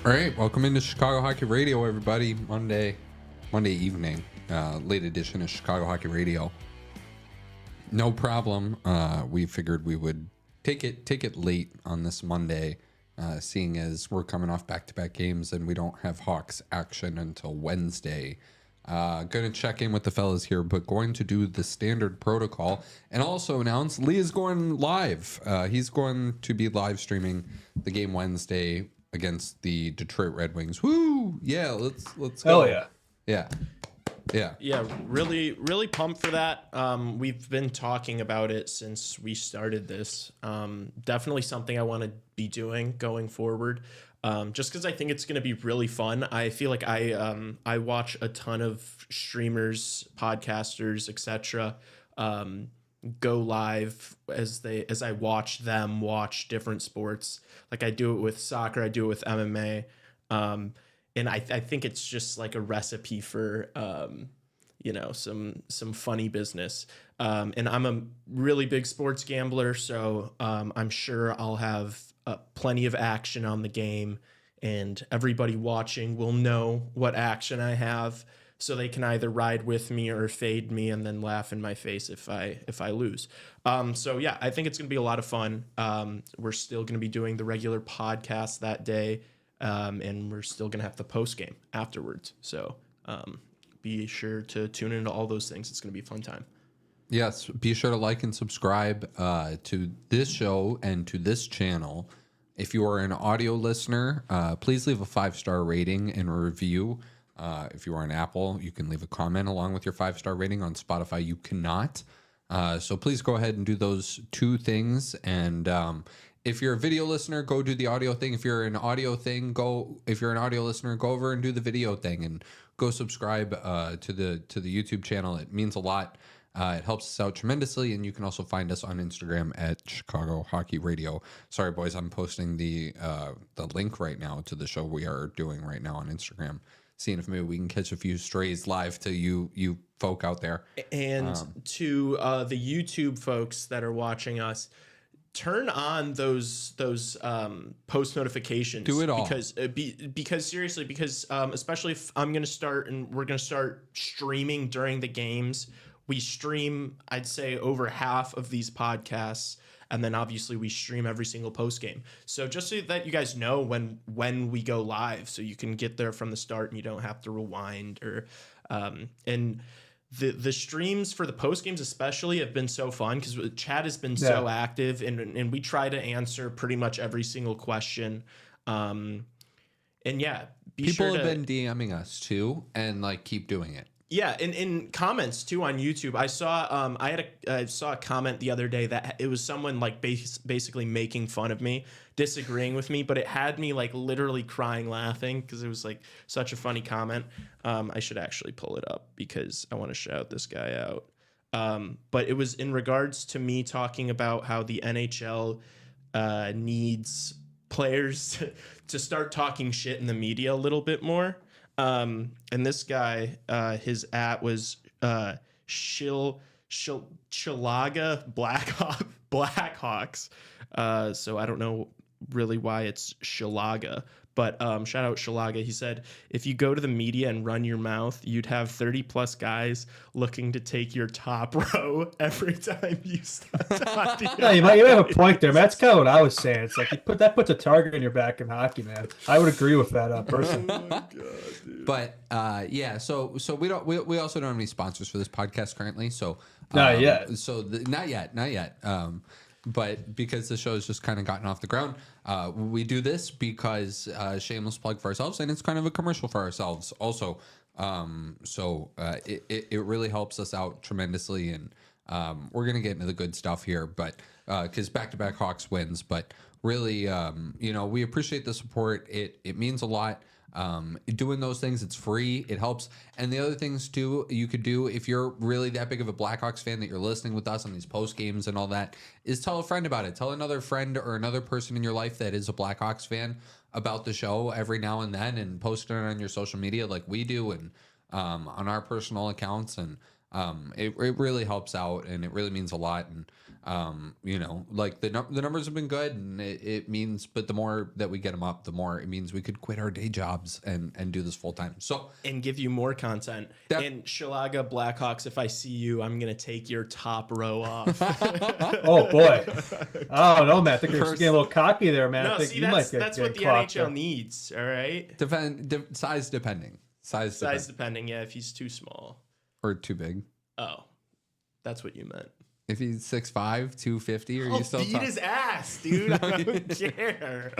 All right, welcome into Chicago Hockey Radio, everybody. Monday evening, late edition of Chicago Hockey Radio. No problem. We figured we would take it late on this Monday, seeing as we're coming off back-to-back games and we don't have Hawks action until Wednesday. Going to check in with the fellas here, but going to do the standard protocol and also announce Lee is going live. He's going to be live streaming the game Wednesday against the Detroit Red Wings. Woo! Yeah, let's go. Hell yeah. Yeah, really pumped for that. We've been talking about it since we started this. Definitely something I want to be doing going forward. Just because I think it's going to be really fun. I feel like I watch a ton of streamers, podcasters, etc. Go live as I watch them watch different sports. Like I do it with soccer, I do it with MMA, and I think it's just like a recipe for some funny business. And I'm a really big sports gambler, so I'm sure I'll have plenty of action on the game, and everybody watching will know what action I have, so they can either ride with me or fade me and then laugh in my face if I lose. So yeah, I think it's gonna be a lot of fun. We're still gonna be doing the regular podcast that day, and we're still gonna have the post game afterwards. So be sure to tune into all those things. It's gonna be a fun time. Yes, be sure to like and subscribe to this show and to this channel. If you are an audio listener, please leave a 5-star rating and a review. If you are an Apple, you can leave a comment along with your 5-star rating. On Spotify, you cannot. So please go ahead and do those two things. And if you're a video listener, go do the audio thing. If you're an audio listener, go over and do the video thing and go subscribe to the YouTube channel. It means a lot. It helps us out tremendously, and you can also find us on Instagram at Chicago Hockey Radio. Sorry, boys, I'm posting the link right now to the show we are doing right now on Instagram, seeing if maybe we can catch a few strays live to you folk out there. And to the YouTube folks that are watching us, turn on those post notifications. Do it all. Because seriously, especially if I'm going to start and we're going to start streaming during the games. We stream, I'd say, over half of these podcasts, and then obviously we stream every single post game. So just so that you guys know when we go live, so you can get there from the start and you don't have to rewind or and the streams for the post games especially have been so fun because chat has been so active and we try to answer pretty much every single question. And yeah, people have been DMing us too, and like keep doing it. Yeah, in comments too on YouTube, I saw I saw a comment the other day that it was someone like basically making fun of me, disagreeing with me, but it had me like literally crying laughing because it was like such a funny comment. I should actually pull it up because I want to shout this guy out. But it was in regards to me talking about how the NHL needs players to start talking shit in the media a little bit more. And this guy, his @ was Chilaga Blackhawks. So I don't know really why it's Chilaga, but shout out Chilaga. He said, if you go to the media and run your mouth, you'd have 30 plus guys looking to take your top row every time you start talking. Yeah, you might have a point there, man. That's kind of what I was saying. It's like that puts a target in your back in hockey, man. I would agree with that person. Oh my God, dude. But yeah, so we also don't have any sponsors for this podcast currently. So Not yet. So not yet. But because the show has just kind of gotten off the ground, we do this because shameless plug for ourselves, and it's kind of a commercial for ourselves also. It really helps us out tremendously, and we're gonna get into the good stuff here, but because back-to-back Hawks wins, but really, we appreciate the support. It means a lot. Doing those things, it's free, it helps. And the other things too you could do if you're really that big of a Blackhawks fan that you're listening with us on these post games and all that, is tell a friend about it. Tell another friend or another person in your life that is a Blackhawks fan about the show every now and then, and post it on your social media like we do, and on our personal accounts. And It really helps out, and it really means a lot. And like the numbers have been good, and it means, but the more that we get them up, the more it means we could quit our day jobs and do this full time. So and give you more content. And Shalaga Blackhawks, if I see you, I'm gonna take your top row off. Oh boy, I don't know, man. I think you're getting a little cocky there, man. No, I think see, you might that's what the NHL needs. All right, size depending. Size depending. Yeah, if he's too small or too big. Oh, that's what you meant. If he's 6'5", 250, are you still beat his ass, dude? I don't care.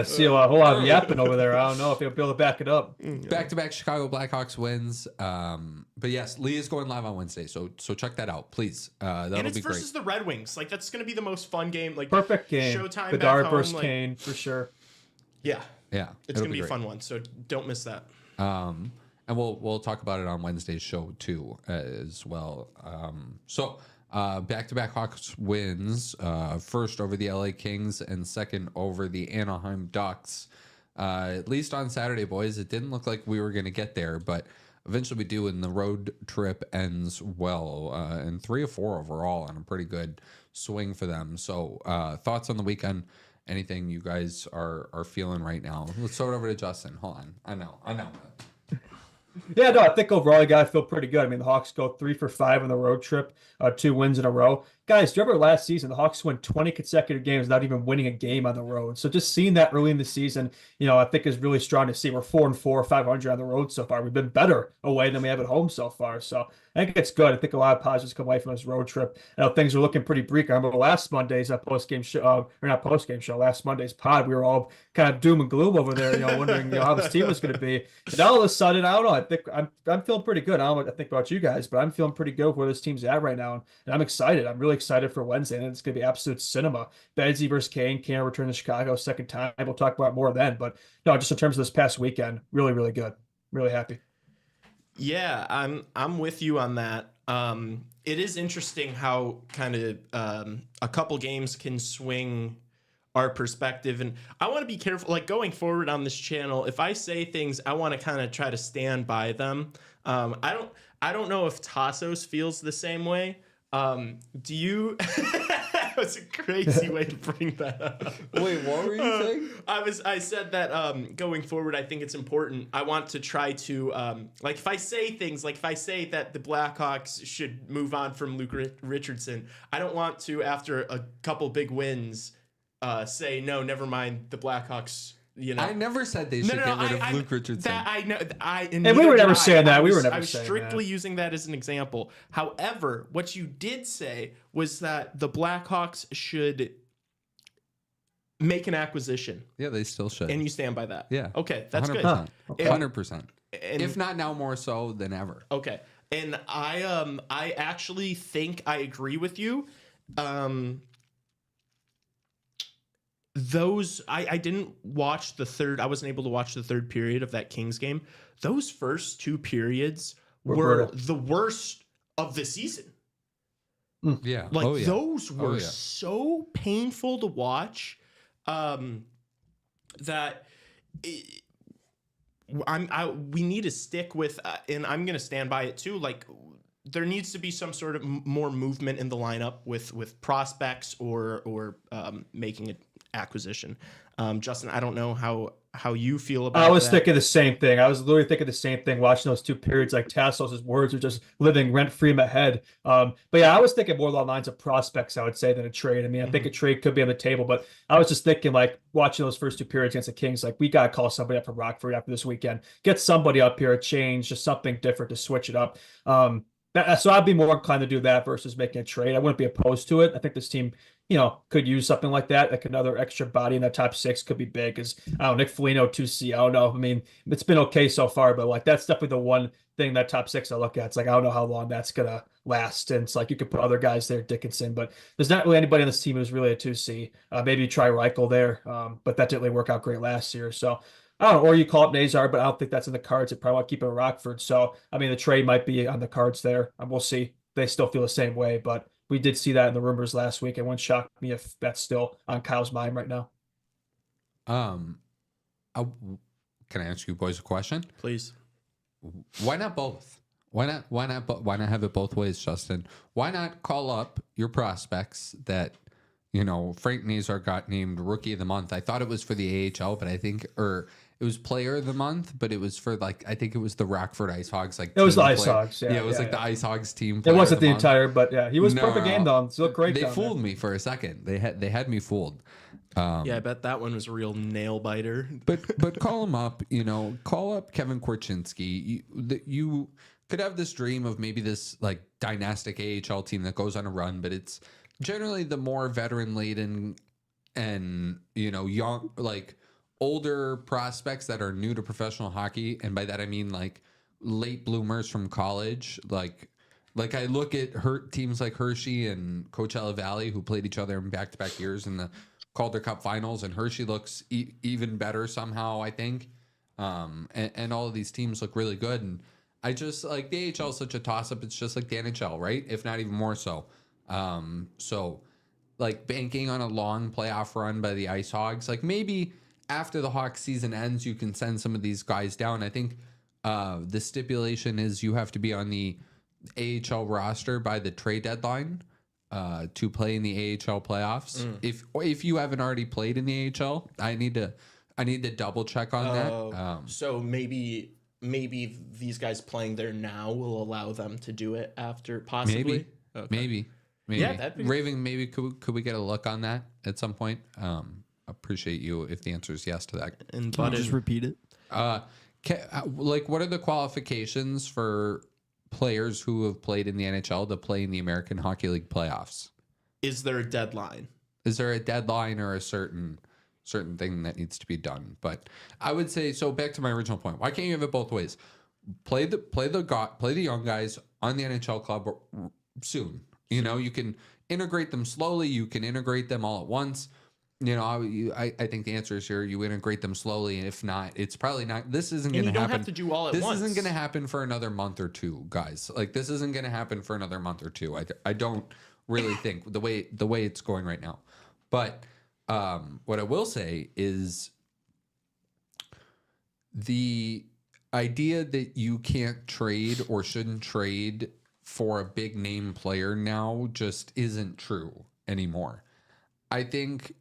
See a whole lot of yapping over there. I don't know if he'll be able to back it up. Back-to-back Chicago Blackhawks wins. But yes, Lee is going live on Wednesday, so check that out, please. That'll be great. And it's versus the Red Wings. Like, that's going to be the most fun game. Like, perfect game. Showtime Bedard back home, versus Kane, for sure. Yeah. It's going to be a great. fun one, so don't miss that. And we'll talk about it on Wednesday's show too, as well. Back-to-back Hawks wins, first over the LA Kings and second over the Anaheim Ducks. At least on Saturday, boys, it didn't look like we were going to get there, but eventually we do, and the road trip ends well, and 3 of 4 overall on a pretty good swing for them. So thoughts on the weekend? Anything you guys are feeling right now? Let's throw it over to Justin. Hold on. I know. Yeah, no, I think overall you got to feel pretty good. I mean, the Hawks go 3 for 5 on the road trip, 2 wins in a row. Guys, do you remember last season, the Hawks won 20 consecutive games without even winning a game on the road. So just seeing that early in the season, I think is really strong to see. We're 4-4, 500 on the road so far. We've been better away than we have at home so far. So I think it's good. I think a lot of positives come away from this road trip. I know things are looking pretty bleak. I remember last Monday's post-game show, or not post-game show, last Monday's pod, we were all kind of doom and gloom over there, wondering how this team was going to be. And all of a sudden, I don't know, I think I'm feeling pretty good. I don't know what I think about you guys, but I'm feeling pretty good with where this team's at right now. And I'm excited. I'm really excited for Wednesday, and it's going to be absolute cinema. Bedsy versus Kane. Kane return to Chicago second time. We'll talk about more then. But no, just in terms of this past weekend, really, really good. Really happy. Yeah, I'm with you on that. It is interesting how kind of a couple games can swing our perspective, and I want to be careful. Like going forward on this channel, if I say things, I want to kind of try to stand by them. I don't know if Tassos feels the same way. Do you? That was a crazy way to bring that up. Wait, what were you saying? I said that going forward, I think it's important. I want to try to like if I say things like if I say that the Blackhawks should move on from Luke Richardson, I don't want to after a couple big wins say no, never mind the Blackhawks. I never said they should get rid of Luke Richardson. That I know. And we were never saying that. We were never saying that. I was strictly using that as an example. However, what you did say was that the Blackhawks should make an acquisition. Yeah, they still should. And you stand by that. Yeah. Okay, that's 100%. good. 100%. If not now, more so than ever. Okay. And I actually think I agree with you. I didn't watch the third. I wasn't able to watch the third period of that Kings game. Those first 2 periods were the worst of the season. Yeah. Those were so painful to watch that we need to stick with, and I'm going to stand by it too. Like there needs to be some sort of more movement in the lineup with prospects or making an acquisition. Justin, I don't know how you feel about that. I was thinking the same thing. I was literally thinking the same thing watching those 2 periods. Like Tassos' words are just living rent-free in my head. But yeah, I was thinking more along the lines of prospects, I would say, than a trade. I mean, I think a trade could be on the table, but I was just thinking like watching those first 2 periods against the Kings, like we got to call somebody up from Rockford after this weekend. Get somebody up here, a change, just something different to switch it up. So I'd be more inclined to do that versus making a trade. I wouldn't be opposed to it. I think this team, could use something like that. Like another extra body in that top 6 could be big. Because Nick Foligno 2C. I don't know. I mean, it's been okay so far, but like that's definitely the one thing that top 6 I look at. It's like I don't know how long that's gonna last. And it's like you could put other guys there, Dickinson, but there's not really anybody on this team who's really a 2C. Maybe try Reichel there, but that didn't really work out great last year. So I don't know, or you call up Nazar, but I don't think that's in the cards. They probably want to keep it in Rockford. So, I mean, the trade might be on the cards there. We'll see. They still feel the same way, but we did see that in the rumors last week. It wouldn't shock me if that's still on Kyle's mind right now. Can I ask you boys a question? Please. Why not both? Why not? Why not? Why not have it both ways, Justin? Why not call up your prospects that, Frank Nazar got named Rookie of the Month. I thought it was for the AHL, but I think, or it was Player of the Month, but it was for I think it was the Rockford Ice Hogs. Like it was the Ice player. Hogs. Yeah, it was the Ice Hogs team. It wasn't of the month. entire, but yeah, he was perfect game though. Still great. They fooled me for a second. They had me fooled. Yeah, I bet that one was a real nail biter. But call him up. Call up Kevin Korchinski. You could have this dream of maybe this like dynastic AHL team that goes on a run, but it's generally the more veteran laden and young, like older prospects that are new to professional hockey, and by that I mean like late bloomers from college. Like I look at teams like Hershey and Coachella Valley, who played each other in back-to-back years in the Calder Cup Finals, and Hershey looks even better somehow, I think. And all of these teams look really good, and I just like the AHL is such a toss-up. It's just like the NHL, right? If not even more so. So like banking on a long playoff run by the Ice Hogs, like maybe after the Hawks season ends, you can send some of these guys down. I think the stipulation is you have to be on the AHL roster by the trade deadline to play in the AHL playoffs. If you haven't already played in the AHL, I need to double check on that. So maybe these guys playing there now will allow them to do it after, possibly. Maybe. Yeah, that'd be... Raving, maybe could we get a look on that at some point? Appreciate you if the answer is yes to that. And just repeat it. What are the qualifications for players who have played in the NHL to play in the American Hockey League playoffs? Is there a deadline? Is there a deadline or a certain thing that needs to be done? But I would say, so back to my original point, why can't you have it both ways? Play the young guys on the NHL club soon. You can integrate them slowly. You can integrate them all at once. I think the answer is here. You integrate them slowly, and if not, it's probably not. This isn't going to happen. You don't have to do all at once. This isn't going to happen for another month or two, guys. Like this isn't going to happen for another month or two. I don't really think the way it's going right now. But what I will say is the idea that you can't trade or shouldn't trade for a big name player now just isn't true anymore. I think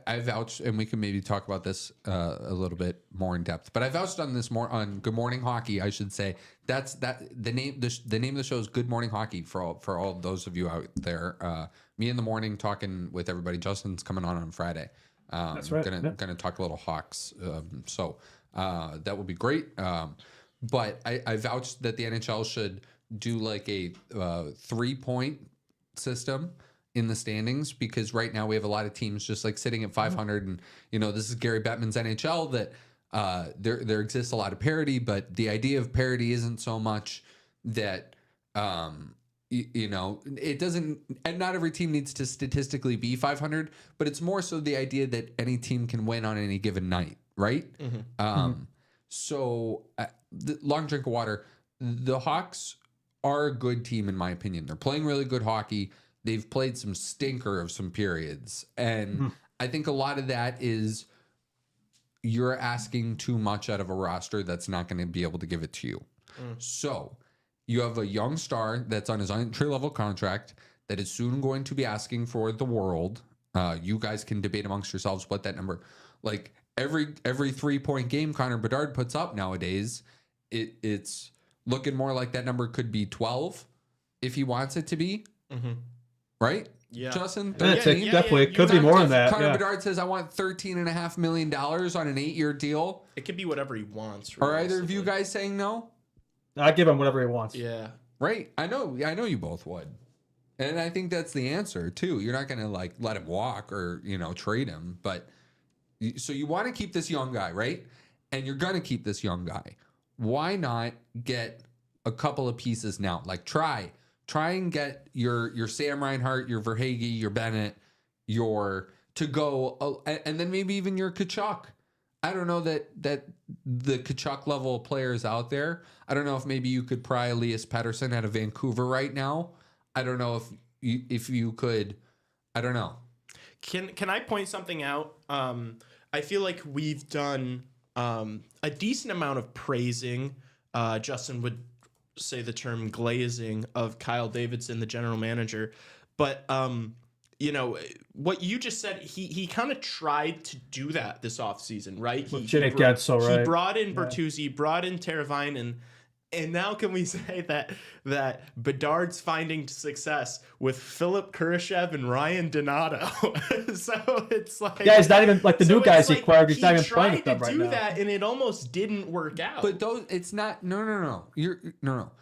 I vouched, and we can maybe talk about this a little bit more in depth, but I vouched on this more on Good Morning Hockey. I should say the name of the show is Good Morning Hockey for all those of you out there. Me in the morning talking with everybody. Justin's coming on Friday. That's right. Gonna talk a little Hawks. So that will be great. But I vouched that the NHL should do like a 3-point system in the standings, because right now we have a lot of teams just like sitting at 500, and this is Gary Bettman's NHL, that there exists a lot of parity, but the idea of parity isn't so much that it doesn't, and not every team needs to statistically be 500, but it's more so the idea that any team can win on any given night, right? So long drink of water. The Hawks are a good team in my opinion. They're playing really good hockey. They've played some stinker of some periods. And I think a lot of that is you're asking too much out of a roster that's not going to be able to give it to you. So you have a young star that's on his entry-level contract that is soon going to be asking for the world. You guys can debate amongst yourselves what that number, like every 3-point game Connor Bedard puts up nowadays, it's looking more like that number could be 12 if he wants it to be. Right? Yeah. Justin? 13? Definitely. It could be more than that. Connor Bedard says, I want $13.5 million on an 8-year deal. It could be whatever he wants. Are either of you guys saying no? I give him whatever he wants. Yeah. Right. I know you both would. And I think that's the answer too. You're not going to like let him walk or, trade him. But so you want to keep this young guy, right? And you're going to keep this young guy. Why not get a couple of pieces now? Like try and get your Sam Reinhart, your Verhaeghe, your Bennett, your to go, and then maybe even your Kachuk. I don't know that the Kachuk level of players out there. I don't know if maybe you could pry Elias Pettersson out of Vancouver right now. I don't know if you could. I don't know. Can I point something out? I feel like we've done a decent amount of praising. Justin would say the term glazing of Kyle Davidson, the general manager. But what you just said, he kind of tried to do that this offseason, right? With Jake Gensel, right? He brought in Bertuzzi, brought in Teravainen, and now can we say that Bedard's finding success with Philip Kurashev and Ryan Donato? So it's like, yeah, he's not even like the new guys he acquired. He's not even playing with them right now. He tried to do that, and it almost didn't work out. But those, it's not. No. No.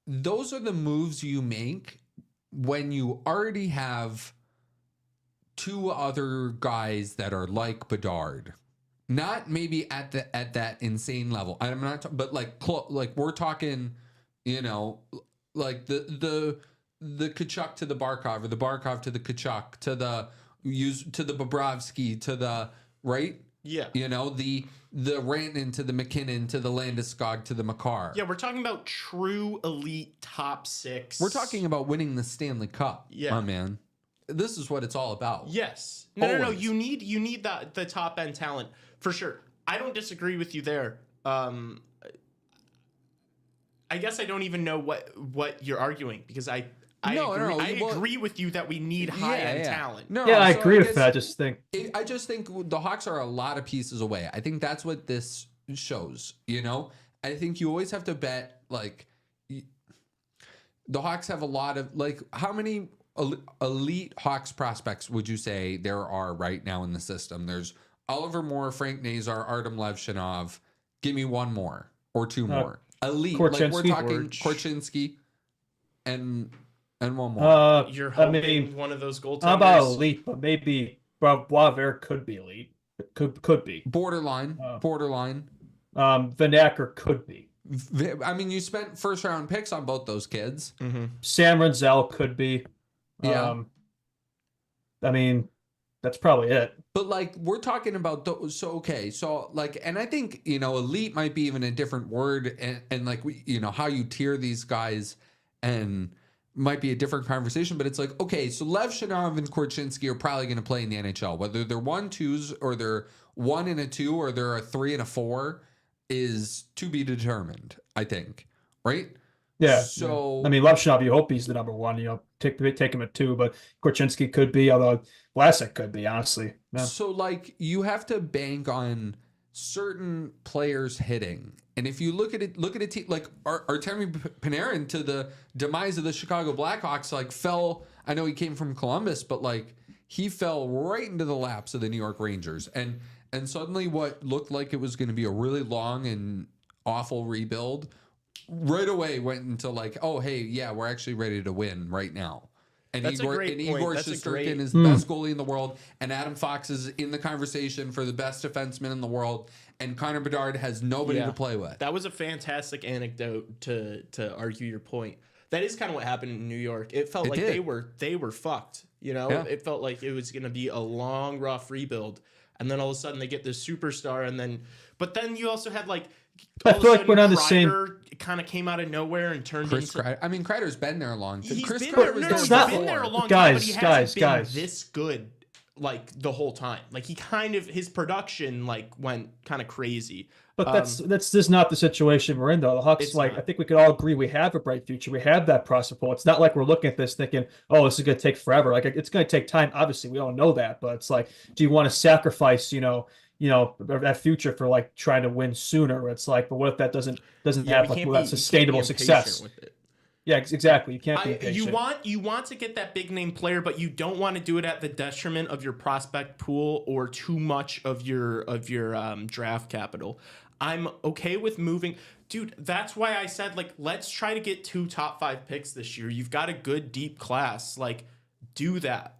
Those are the moves you make when you already have two other guys that are like Bedard. Not maybe at that insane level. I'm not, but like we're talking, like the Kachuk to the Barkov, or the Barkov to the Kachuk, to the Bobrovsky, to the right. Yeah. The Rantanen to the McKinnon, to the Landeskog, to the Makar. Yeah, we're talking about true elite top six. We're talking about winning the Stanley Cup. Yeah, my man. This is what it's all about. Yes. No. You need the top end talent for sure. I don't disagree with you there. I guess I don't even know what you're arguing, because I agree with you that we need high end talent. No, I agree with that. I just think the Hawks are a lot of pieces away. I think that's what this shows. I think you always have to bet, like, the Hawks have a lot of, like, how many elite Hawks prospects would you say there are right now in the system? There's Oliver Moore, Frank Nazar, Artem Levshinov. Give me one more or two more. Elite, like we're talking Korchinski and one more. You're hoping one of those goaltenders. How about elite? But maybe Boisvert could be elite. It could be borderline. Vanacker could be. I mean, you spent first round picks on both those kids. Mm-hmm. Sam Renzel could be. Yeah. I mean, that's probably it. But like, we're talking about those. So, okay. So like, and I think, elite might be even a different word, and like, how you tier these guys and might be a different conversation, but it's like, okay, so Levshinov and Korchinski are probably going to play in the NHL, whether they're 1-2s or they're 1 and a 2 or they're a 3 and a 4 is to be determined, I think. Right? Yeah. So I mean, Levshinov, you hope he's the number 1. Take him at 2, but Korchinski could be, although Vlasic could be, honestly. Yeah. So like, you have to bank on certain players hitting, and if you look at a team like Artemi Panarin, to the demise of the Chicago Blackhawks, like fell. I know he came from Columbus, but like he fell right into the laps of the New York Rangers, and suddenly what looked like it was going to be a really long and awful rebuild right away went into like, oh, hey, yeah, we're actually ready to win right now. And Igor Shesterkin is the best goalie in the world, and Adam Fox is in the conversation for the best defenseman in the world, and Connor Bedard has nobody to play with. That was a fantastic anecdote to argue your point. That is kind of what happened in New York. It felt like they were fucked. It felt like it was going to be a long, rough rebuild, and then all of a sudden they get this superstar, but then you also had like. I feel like we're on the same. Kind of came out of nowhere and turned into. Kreider. I mean, Kreider's been there a long time. He's been there a long time, but he hasn't been this good like the whole time. Like his production like went kind of crazy. But that's just not the situation we're in, though. The Hawks, I think we could all agree we have a bright future. We have that prospect pool. It's not like we're looking at this thinking, oh, this is going to take forever. Like, it's going to take time. Obviously, we all know that. But it's like, do you want to sacrifice, that future for like trying to win sooner? It's like, but what if that doesn't have like that sustainable success? Yeah, exactly. You can't be impatient. You want to get that big name player, but you don't want to do it at the detriment of your prospect pool or too much of your draft capital. I'm okay with moving. Dude, that's why I said, like, let's try to get 2 top 5 picks this year. You've got a good deep class. Like, do that.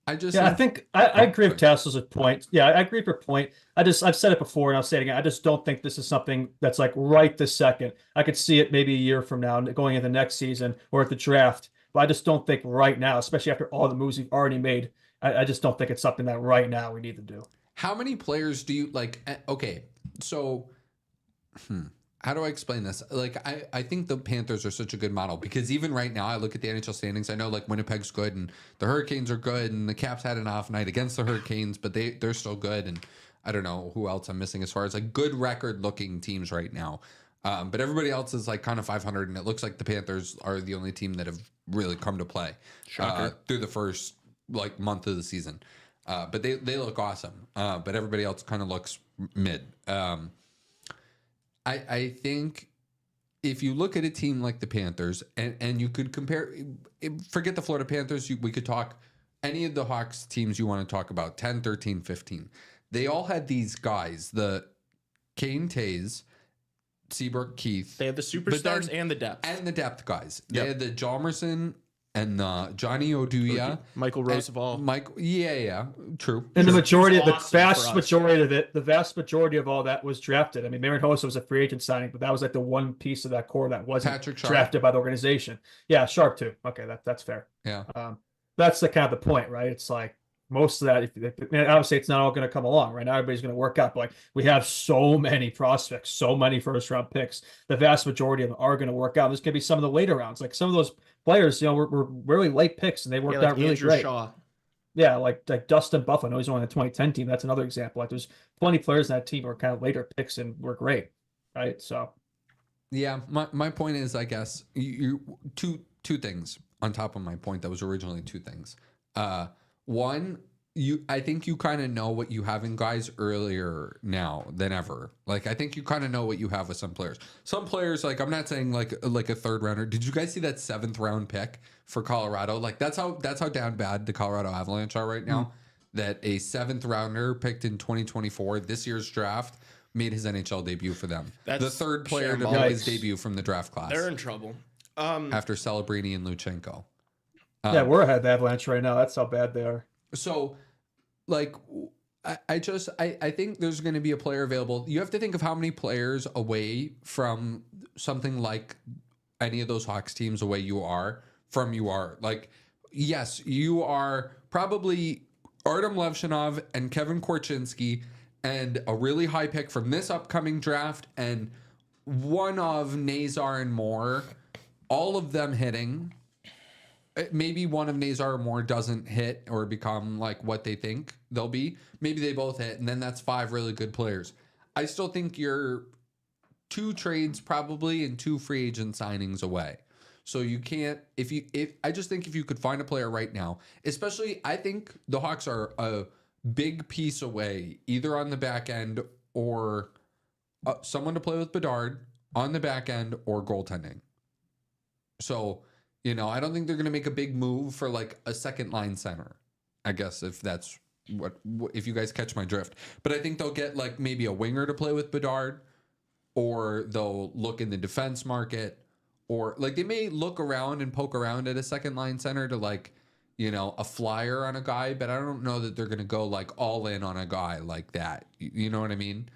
I think I agree with Tassos' point. Yeah, I agree with your point. I've said it before and I'll say it again. I just don't think this is something that's like right this second. I could see it maybe a year from now, going into next season or at the draft. But I just don't think right now, especially after all the moves we've already made, I just don't think it's something that right now we need to do. How many players do you like? Okay, so how do I explain this? Like, I think the Panthers are such a good model because even right now, I look at the NHL standings. I know like Winnipeg's good and the Hurricanes are good and the Caps had an off night against the Hurricanes, but they're still good. And I don't know who else I'm missing as far as like good record looking teams right now. But everybody else is like kind of 500, and it looks like the Panthers are the only team that have really come to play through the first like month of the season. But they look awesome. But everybody else kind of looks mid. I think if you look at a team like the Panthers and you could compare, forget the Florida Panthers, we could talk any of the Hawks teams you want to talk about, 10, 13, 15. They all had these guys, the Kane Tays, Seabrook, Keith. They had the superstars and the depth. And the depth guys. They had the Jalmerson and the Johnny Oduya. Michael Roosevelt. True. And the vast for majority of all that was drafted. I mean, Marin Hossa was a free agent signing, but that was like the one piece of that core that wasn't drafted by the organization. Yeah, Sharp too. Okay, that's fair. Yeah. That's the kind of the point, right? It's like most of that, obviously it's not all going to come along, right? Now everybody's going to work out, but like we have so many prospects, so many first round picks. The vast majority of them are going to work out. There's going to be some of the later rounds, like some of those players, were really late picks and they worked out really Andrew great. Shaw. Yeah, like Dustin Buffalo. I know he's only on the 2010 team. That's another example. Like there's plenty of players in that team who are kind of later picks and were great, right? So, yeah, my point is, I guess you two things on top of my point that was originally two things. One, I think you kind of know what you have in guys earlier now than ever. Like, I think you kind of know what you have with some players. Some players, like, I'm not saying like a third rounder. Did you guys see that 7th round pick for Colorado? Like, that's how down bad the Colorado Avalanche are right now. That a 7th rounder picked in 2024, this year's draft, made his NHL debut for them. That's the third player to make his debut from the draft class. They're in trouble. After Celebrini and Luchenko. Yeah, we're ahead of the Avalanche right now. That's how bad they are. So, like, I think there's going to be a player available. You have to think of how many players away from something like any of those Hawks teams away you are. Like, yes, you are probably Artem Levshinov and Kevin Korchinski and a really high pick from this upcoming draft and one of Nazar and Moore, all of them hitting. Maybe one of Nazar or Moore doesn't hit or become like what they think they'll be. Maybe they both hit, and then that's 5 really good players. I still think you're 2 trades probably and 2 free agent signings away. So you can't I just think if you could find a player right now, especially I think the Hawks are a big piece away, either on the back end or someone to play with Bedard on the back end or goaltending. So, I don't think they're going to make a big move for like a second line center, I guess, if that's if you guys catch my drift. But I think they'll get like maybe a winger to play with Bedard, or they'll look in the defense market, or like they may look around and poke around at a second line center to like, a flyer on a guy, but I don't know that they're going to go like all in on a guy like that. You know what I mean?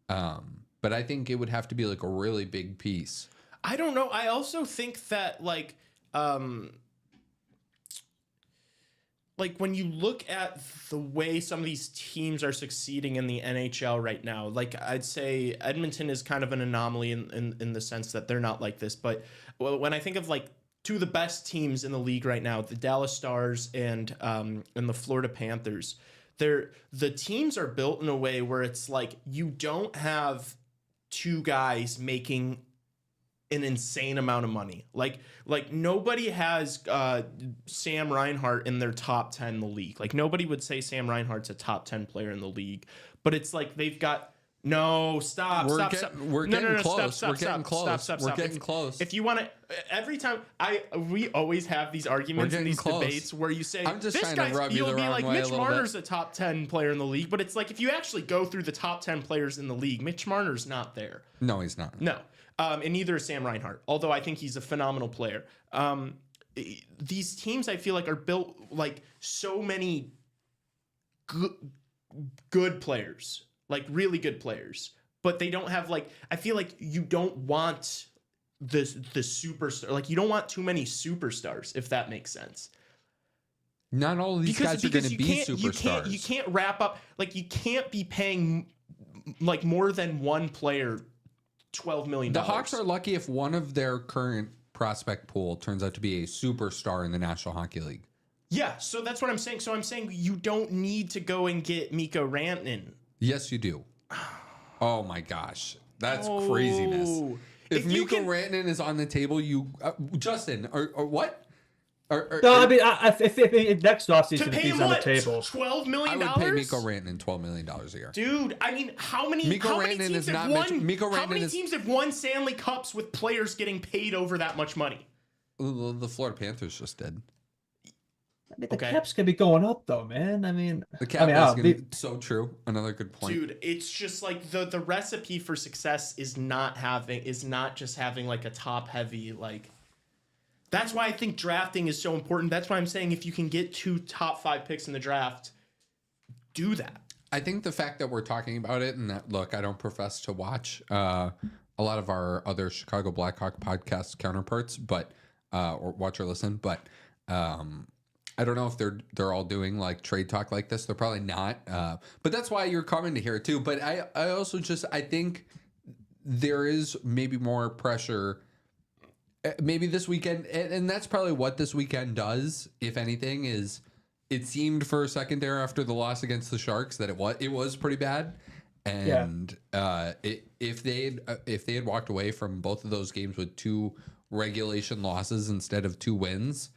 But I think it would have to be like a really big piece. I don't know. I also think that like when you look at the way some of these teams are succeeding in the NHL right now, like I'd say Edmonton is kind of an anomaly in the sense that they're not like this. But when I think of like 2 of the best teams in the league right now, the Dallas Stars and the Florida Panthers, the teams are built in a way where it's like you don't have 2 guys making an insane amount of money. Like nobody has Sam Reinhart in their top 10 in the league. Like nobody would say Sam Reinhart's a top 10 player in the league, but it's like they've got stop. We're getting close. We're getting close. If you want to, every time we always have these arguments and these debates where you say I'm just this trying guy's, to rub you you'll the be wrong like way Mitch Marner's a top 10 player in the league, but it's like if you actually go through the top 10 players in the league, Mitch Marner's not there. No, he's not. No. And neither is Sam Reinhart, although I think he's a phenomenal player. These teams, I feel like, are built like so many good players, like really good players, but they don't have like, I feel like you don't want the superstar, like you don't want too many superstars, if that makes sense. Not all of these guys are going to be superstars. You can't wrap up, like you can't be paying like more than one player $12 million. The Hawks are lucky if one of their current prospect pool turns out to be a superstar in the National Hockey League. Yeah, so that's what I'm saying. So I'm saying you don't need to go and get Mikko Rantanen. Yes, you do. Oh my gosh. That's craziness. If Mikko Rantanen is on the table, you Justin or what? No, I mean, if next offseason, if he's on the table, $12 million. I would pay Mikko Rantanen $12 million a year. Dude, I mean, how many teams have won Stanley Cups with players getting paid over that much money? The Florida Panthers just did. I mean, the cap's gonna be going up, though, man. I mean, the cap is gonna be so true. Another good point, dude. It's just like the recipe for success is not just having like a top heavy like. That's why I think drafting is so important. That's why I'm saying if you can get 2 top 5 picks in the draft, do that. I think the fact that we're talking about it, and that look, I don't profess to watch a lot of our other Chicago Blackhawk podcast counterparts, but or watch or listen, but. I don't know if they're all doing like trade talk like this. They're probably not. But that's why you're coming to hear it too. But I also I think there is maybe more pressure maybe this weekend. And that's probably what this weekend does, if anything, is it seemed for a second there after the loss against the Sharks that it was pretty bad. And if they had walked away from both of those games with 2 regulation losses instead of 2 wins,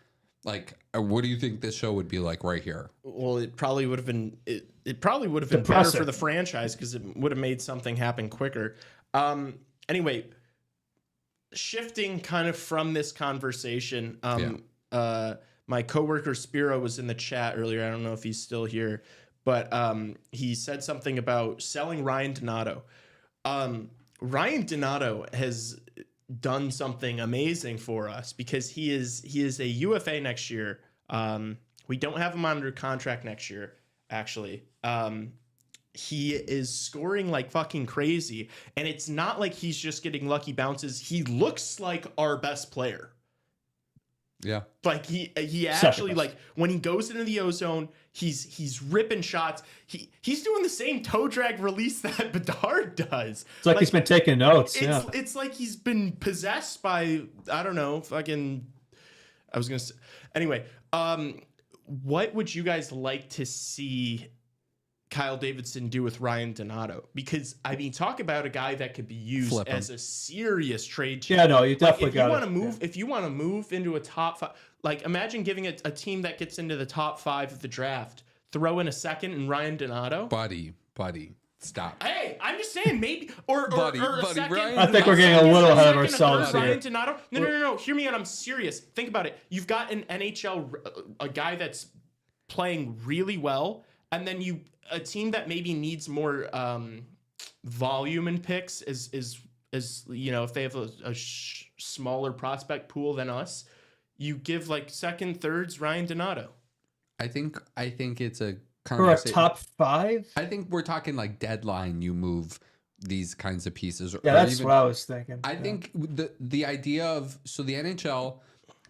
like, what do you think this show would be like right here? Well, it probably would have been better for the franchise because it would have made something happen quicker. Anyway, shifting kind of from this conversation, my coworker Spiro was in the chat earlier. I don't know if he's still here, but he said something about selling Ryan Donato. Ryan Donato has done something amazing for us because he is a UFA next year. We don't have him under contract next year, actually. He is scoring like fucking crazy, and it's not like he's just getting lucky bounces. He looks like our best player. Yeah. Like he actually, like, when he goes into the ozone, he's ripping shots. He's doing the same toe drag release that Bedard does. It's like he's been taking notes. It's like he's been possessed by, I don't know, fucking, I was going to say. Anyway, what would you guys like to see Kyle Davidson do with Ryan Donato? Because, I mean, talk about a guy that could be used as a serious trade chip. Yeah, no, you definitely got it. If you want to move into a top 5, like, imagine giving it a team that gets into the top 5 of the draft, throw in a second and Ryan Donato. Buddy, stop. Hey, I'm just saying, maybe or a second. Ryan, I think we're getting a little ahead of ourselves here. Ryan Donato. No. Hear me out. I'm serious. Think about it. You've got an NHL, a guy that's playing really well, and then a team that maybe needs more volume in picks is you know, if they have a smaller prospect pool than us, you give like second, thirds Ryan Donato. I think it's a for a top 5. I think we're talking like deadline. You move these kinds of pieces. Yeah, that's what I was thinking. I think the idea of the NHL.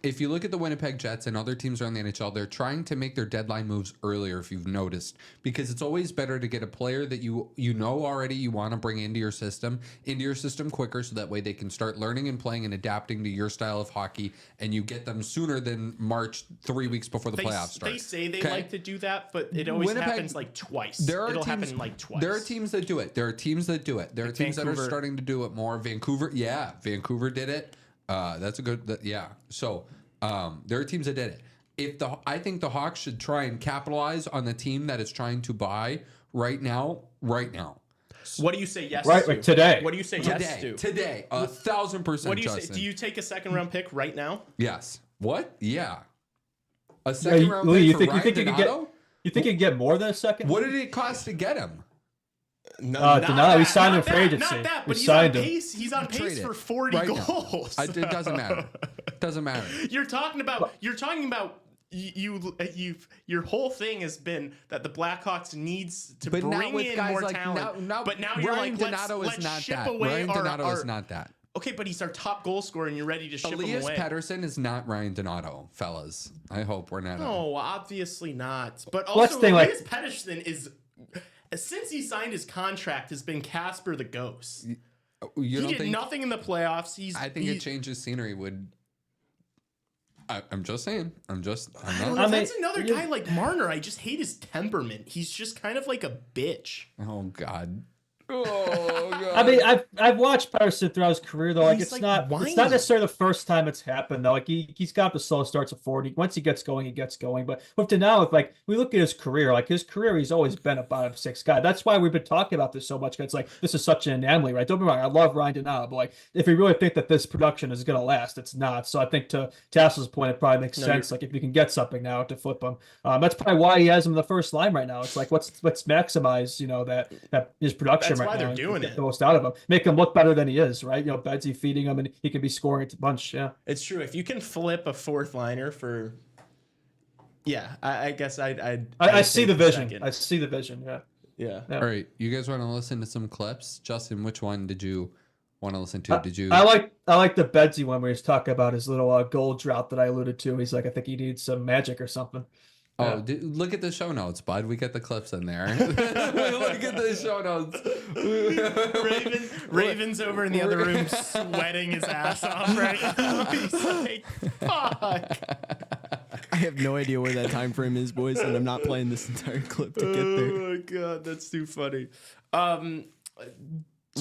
If you look at the Winnipeg Jets and other teams around the NHL, they're trying to make their deadline moves earlier, if you've noticed, because it's always better to get a player that you know already you want to bring into your system quicker, so that way they can start learning and playing and adapting to your style of hockey, and you get them sooner than March, 3 weeks before the playoffs start. They say they like to do that, but it always happens like twice. It'll happen like twice. There are teams that do it. There are teams that that are starting to do it more. Vancouver did it. That's a good, So there are teams that did it. I think the Hawks should try and capitalize on the team that is trying to buy right now. What do you say yes to? Right, today. What do you say yes to? Today, 1,000%. What do you say? Do you take a second round pick right now? Yes. What? Yeah. A second round pick you for think Ryan Donato? You think you can get more than a second? What did it cost to get him? Donato, we signed him for agency. Not that, but he's on pace. He's on pace for 40 goals. It doesn't matter. Doesn't matter. You're talking about your whole thing has been that the Blackhawks needs to bring in more talent. But now you're Ryan like, Donato let's is not ship that. away Ryan Donato is not that. Okay, but he's our top goal scorer, and you're ready to ship him Elias away. Pettersson is not Ryan Donato, fellas. I hope we're not. No, obviously not. But also, Elias Pettersson is, since he signed his contract, has been Casper the Ghost. He did nothing in the playoffs. I think a change of scenery would. I'm just saying. That's another guy like Marner. I just hate his temperament. He's just kind of like a bitch. Oh God. Oh god. I mean, I've watched Patterson throughout his career though. Like He's, it's like, not whiny. necessarily the first time it's happened though. Like he's got the slow starts of 40. Once he gets going, he gets going. But up to now, if like we look at his career, he's always been a bottom six guy. That's why we've been talking about this so much. Cause it's like this is such an anomaly, right? Don't be wrong. I love Ryan Donato, but like if we really think that this production is gonna last, it's not. So I think to Tassos' point, it probably makes sense. Like if you can get something now to flip him, that's probably why he has him in the first line right now. It's like let's maximize that his production That's right why now. they're And doing get it. the most out of him, make him look better than he is, right? Bedsy feeding him, and he can be scoring a bunch. Yeah, It's true. If you can flip a fourth liner for, I guess I I'd see take the vision. second. I see the vision. Yeah. Yeah. Yeah. All right, you guys want to listen to some clips? Justin, which one did you want to listen to? Did you? I like the Bedsy one where he's talking about his little goal drought that I alluded to. He's like, I think he needs some magic or something. Oh, look at the show notes, bud. We get the clips in there. Look at the show notes. Raven's over in the other room sweating his ass off right now. He's like, fuck. I have no idea where that time frame is, boys, and I'm not playing this entire clip to get there. Oh my god, that's too funny.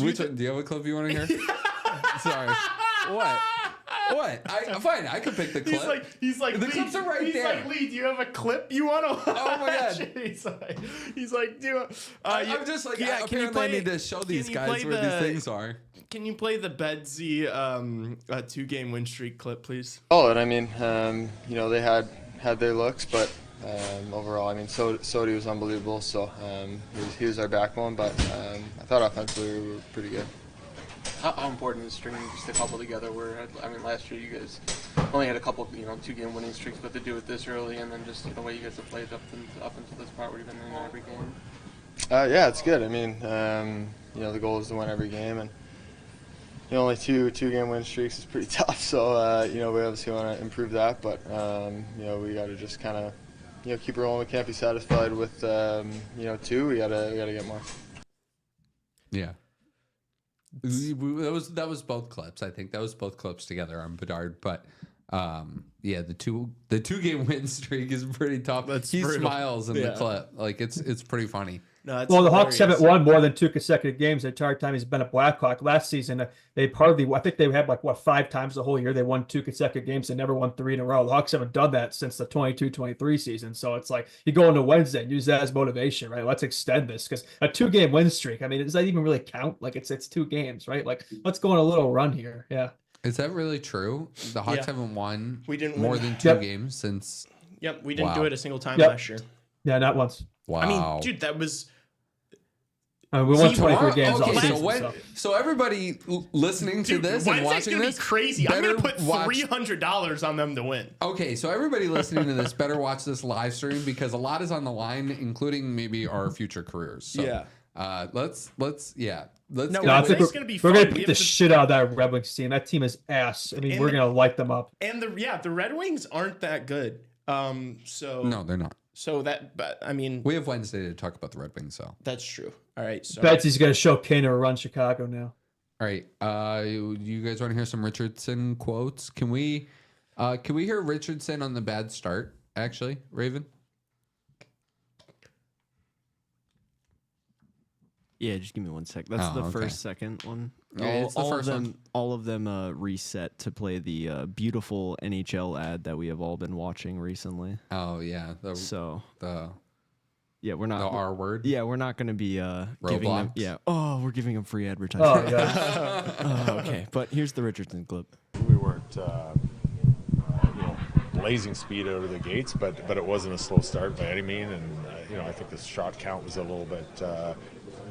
Which one? Do you have a clip you want to hear? Sorry. What? Fine. I could pick the clip. He's like, The Lee, clips are right he's there. like, Lee, do you have a clip you want to watch? Oh my god. He's like, do you, I'm just like, yeah, can you apparently I play- need to show these can you guys play where these the- things are. Can you play the Bedsy 2-game win streak clip, please? Solid. I mean, they had their looks, but overall, I mean, Sodi was unbelievable. So he was our backbone, but I thought offensively we were pretty good. How important is stringing just a couple together? Last year you guys only had a couple, 2-game winning streaks, but to do it this early and then just the way you guys have played up into this part where you've been in every game. Yeah, it's good. I mean, the goal is to win every game, and only two-game win streaks is pretty tough. So we obviously want to improve that, but we got to just kind of keep rolling. We can't be satisfied with 2. We gotta get more. Yeah. That was both clips. I think that was both clips together on Bedard, but the two-game win streak is pretty tough. He brutal. smiles in the clip, like it's pretty funny. No, it's Well, the Hawks hilarious. haven't won more than 2 consecutive games the entire time he's been a Blackhawk. Last season, I think they had 5 times the whole year they won 2 consecutive games. They never won 3 in a row. The Hawks haven't done that since the 22-23 season. So it's like you go into Wednesday and use that as motivation, right? Let's extend this because a 2-game win streak. I mean, does that even really count? Like it's 2 games, right? Like let's go on a little run here. Yeah. Is that really true? The Hawks Yeah. haven't won We didn't more win. than 2 Yep. games since. Yep, we didn't Wow. do it a single time Yep. last year. Yeah, not once. Wow. I mean, dude, that was We won See, 23 games all Okay, season. so everybody listening to dude, this and Wednesday's watching gonna this, be crazy. I'm gonna better put watch- $300 on them to win. Okay, so everybody listening to this better watch this live stream because a lot is on the line, including maybe our future careers. So, Yeah. let's No, get No, I Wednesday's think gonna be we're fun. gonna We beat have the to- shit out of that Red Wings team. That team is ass. I mean, And we're the- gonna light them up. And the Red Wings aren't that good. So no, they're not. So but I mean, We have Wednesday to talk about the Red Wings, so. that's true. All right. So Betsy's gonna show Kane to run Chicago now. All right, you guys want to hear some Richardson quotes? Can we hear Richardson on the bad start? Actually, Raven. Yeah, just give me 1 sec. That's the okay. first second one. Yeah, it's the first one. All of them reset to play the beautiful NHL ad that we have all been watching recently. Oh yeah, So the yeah, we're not R word. Yeah, we're not going to be giving them. Roblox? Yeah. Oh, we're giving them free advertising. Oh yeah. Oh, okay, but here's the Richardson clip. We weren't, blazing speed out of the gates, but it wasn't a slow start by any means. And I think the shot count was a little bit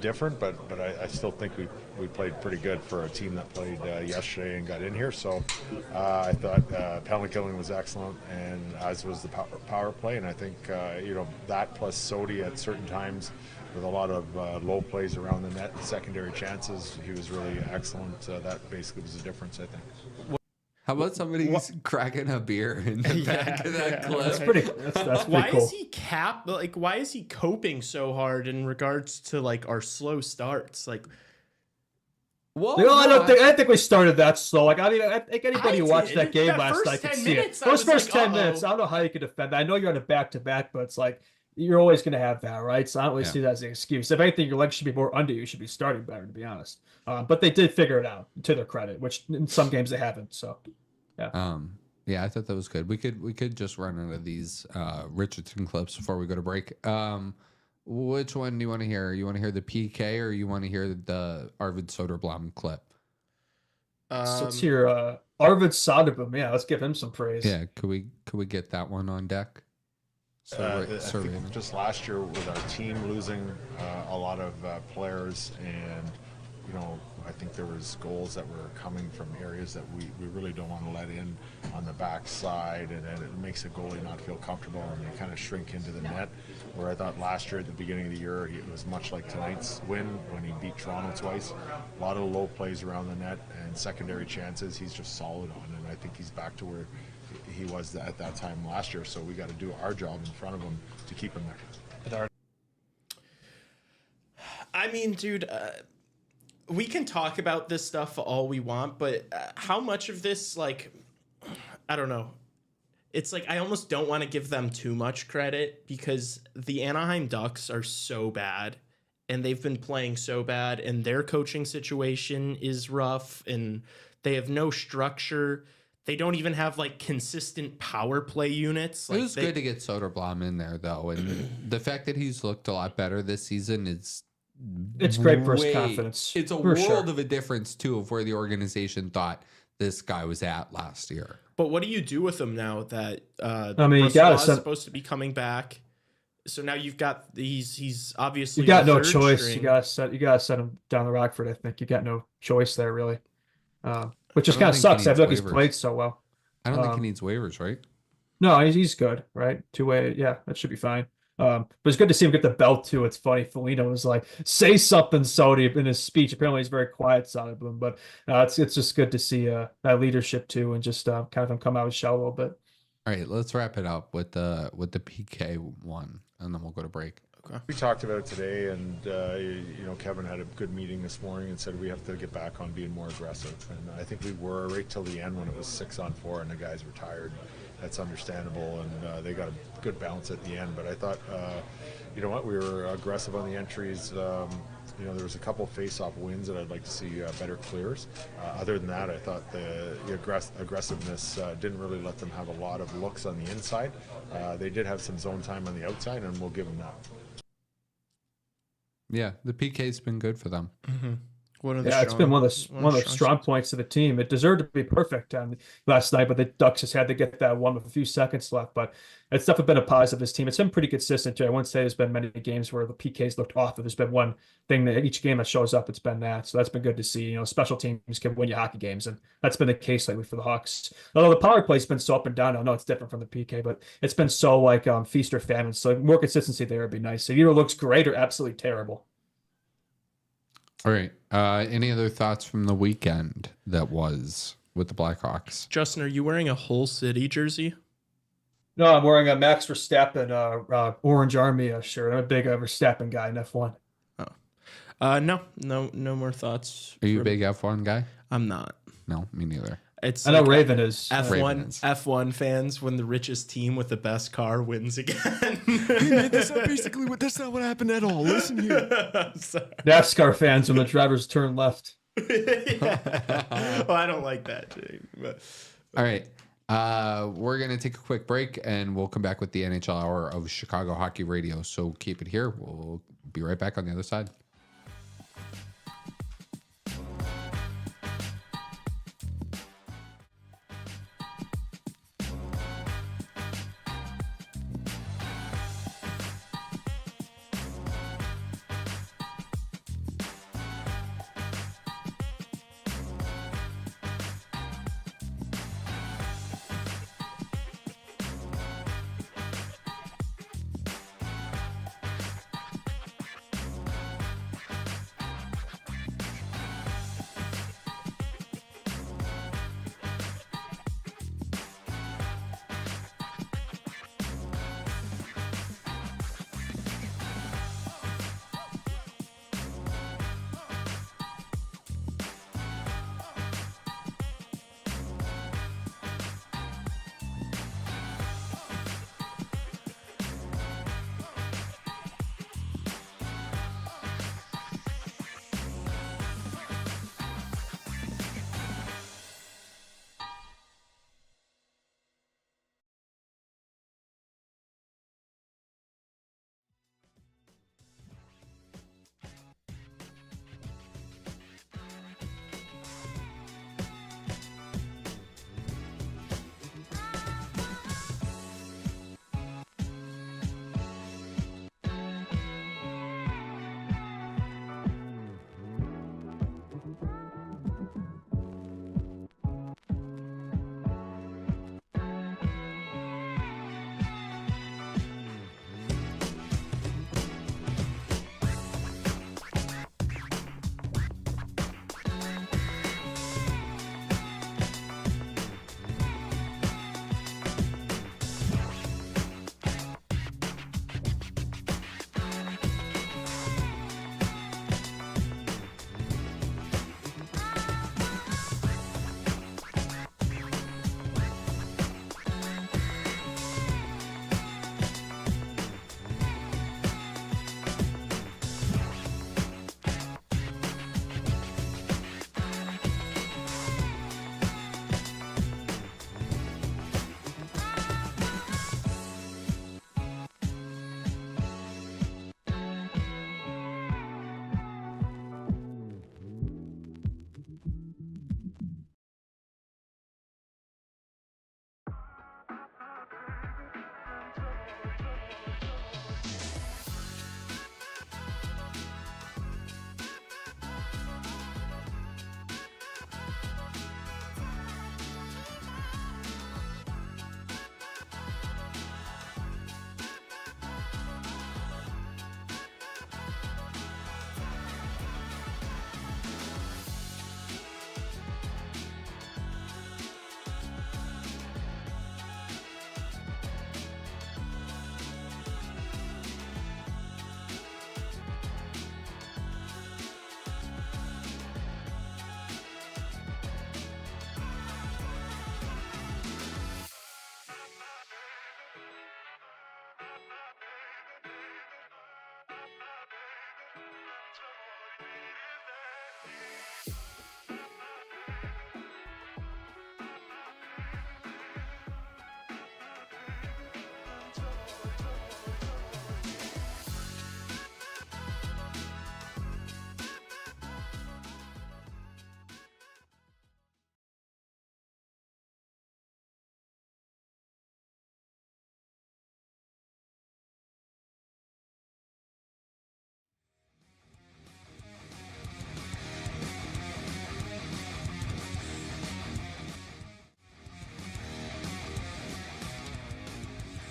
different, but I still think we played pretty good for a team that played yesterday and got in here. So I thought penalty killing was excellent, and as was the power play. And I think that plus Sodi at certain times with a lot of low plays around the net, secondary chances, he was really excellent. That basically was the difference, I think. How about somebody cracking a beer in the back of that clip? That's pretty. That's why pretty cool. is he why is he coping so hard in regards to our slow starts? Well, I don't think we started that slow. I think anybody who watched did. that game That last first night could 10 see minutes, it. I Those was first like, 10 minutes, uh-oh. I don't know how you could defend that. I know you're on a back-to-back, but it's like you're always going to have that, right? So I don't really Yeah. see that as an excuse. If anything, your legs should be more under you. You should be starting better, to be honest. But they did figure it out, to their credit, which in some games they haven't. So, Yeah, I thought that was good. We could just run into these Richardson clips before we go to break. Which one do you want to hear? You want to hear the PK or you want to hear the Arvid Soderblom clip? so let's hear Arvid Soderblom. Yeah, let's give him some praise. Yeah, could we get that one on deck? I think just last year with our team losing a lot of players, and I think there was goals that were coming from areas that we really don't want to let in on the backside, and it makes a goalie not feel comfortable, and they kind of shrink into the net. Where I thought last year at the beginning of the year, it was much like tonight's win when he beat Toronto twice. A lot of low plays around the net and secondary chances he's just solid on, and I think he's back to where he was at that time last year. So we got to do our job in front of him to keep him there. I mean, dude, we can talk about this stuff all we want, but how much of this, like, I don't know. It's like I almost don't want to give them too much credit because the Anaheim Ducks are so bad and they've been playing so bad and their coaching situation is rough and they have no structure. They don't even have like consistent power play units. It was good to get Soderblom in there though, and the fact that he's looked a lot better this season is It's great for his confidence. It's a for world of a difference too of where the organization thought this guy was at last year. But what do you do with him now that you got supposed to be coming back? So now you've got he's obviously you got the no third choice. string. You got to set him down the Rockford. I think you got no choice there really, which just kind of sucks. I feel like he's played so well. I don't think he needs waivers, right? No, he's good, right? Two-way, yeah, that should be fine. But it's good to see him get the belt too. It's funny. Foligno was like, "Say something, Sody," in his speech. Apparently, he's very quiet, Soderblom, but it's just good to see that leadership too, and just kind of him come out of his shell a little bit. All right, let's wrap it up with the PK one, and then we'll go to break. Okay. We talked about it today, and Kevin had a good meeting this morning and said we have to get back on being more aggressive. And I think we were right till the end when it was 6-on-4 and the guys were tired. That's understandable, and they got a good balance at the end. But I thought, we were aggressive on the entries. There was a couple face-off wins that I'd like to see better clears. Other than that, I thought the aggressiveness didn't really let them have a lot of looks on the inside. They did have some zone time on the outside, and we'll give them that. Yeah, the PK's been good for them. Mm-hmm. It's been one of the strong points of the team. It deserved to be perfect last night, but the Ducks just had to get that one with a few seconds left. But it's definitely been a positive. This team, it's been pretty consistent too. I wouldn't say there's been many games where the PKs looked off. There's been one thing that each game that shows up, it's been that. So that's been good to see. Special teams can win you hockey games, and that's been the case lately for the Hawks. Although the power play's been so up and down, I know it's different from the PK, but it's been so like feast or famine. So more consistency there would be nice. It either looks great or absolutely terrible. All right. Any other thoughts from the weekend that was with the Blackhawks? Justin, are you wearing a Hull City jersey? No, I'm wearing a Max Verstappen Orange Army shirt. I'm a big Verstappen guy in F1. No more thoughts. Are you a big F1 guy? I'm not. No, me neither. I know Raven is. F1 fans when the richest team with the best car wins again. He made this up basically. That's not what happened at all. Listen here. NASCAR fans when the drivers turn left. Well, I don't like that, Jay. But. All right. We're going to take a quick break, and we'll come back with the NHL Hour of Chicago Hockey Radio. So keep it here. We'll be right back on the other side.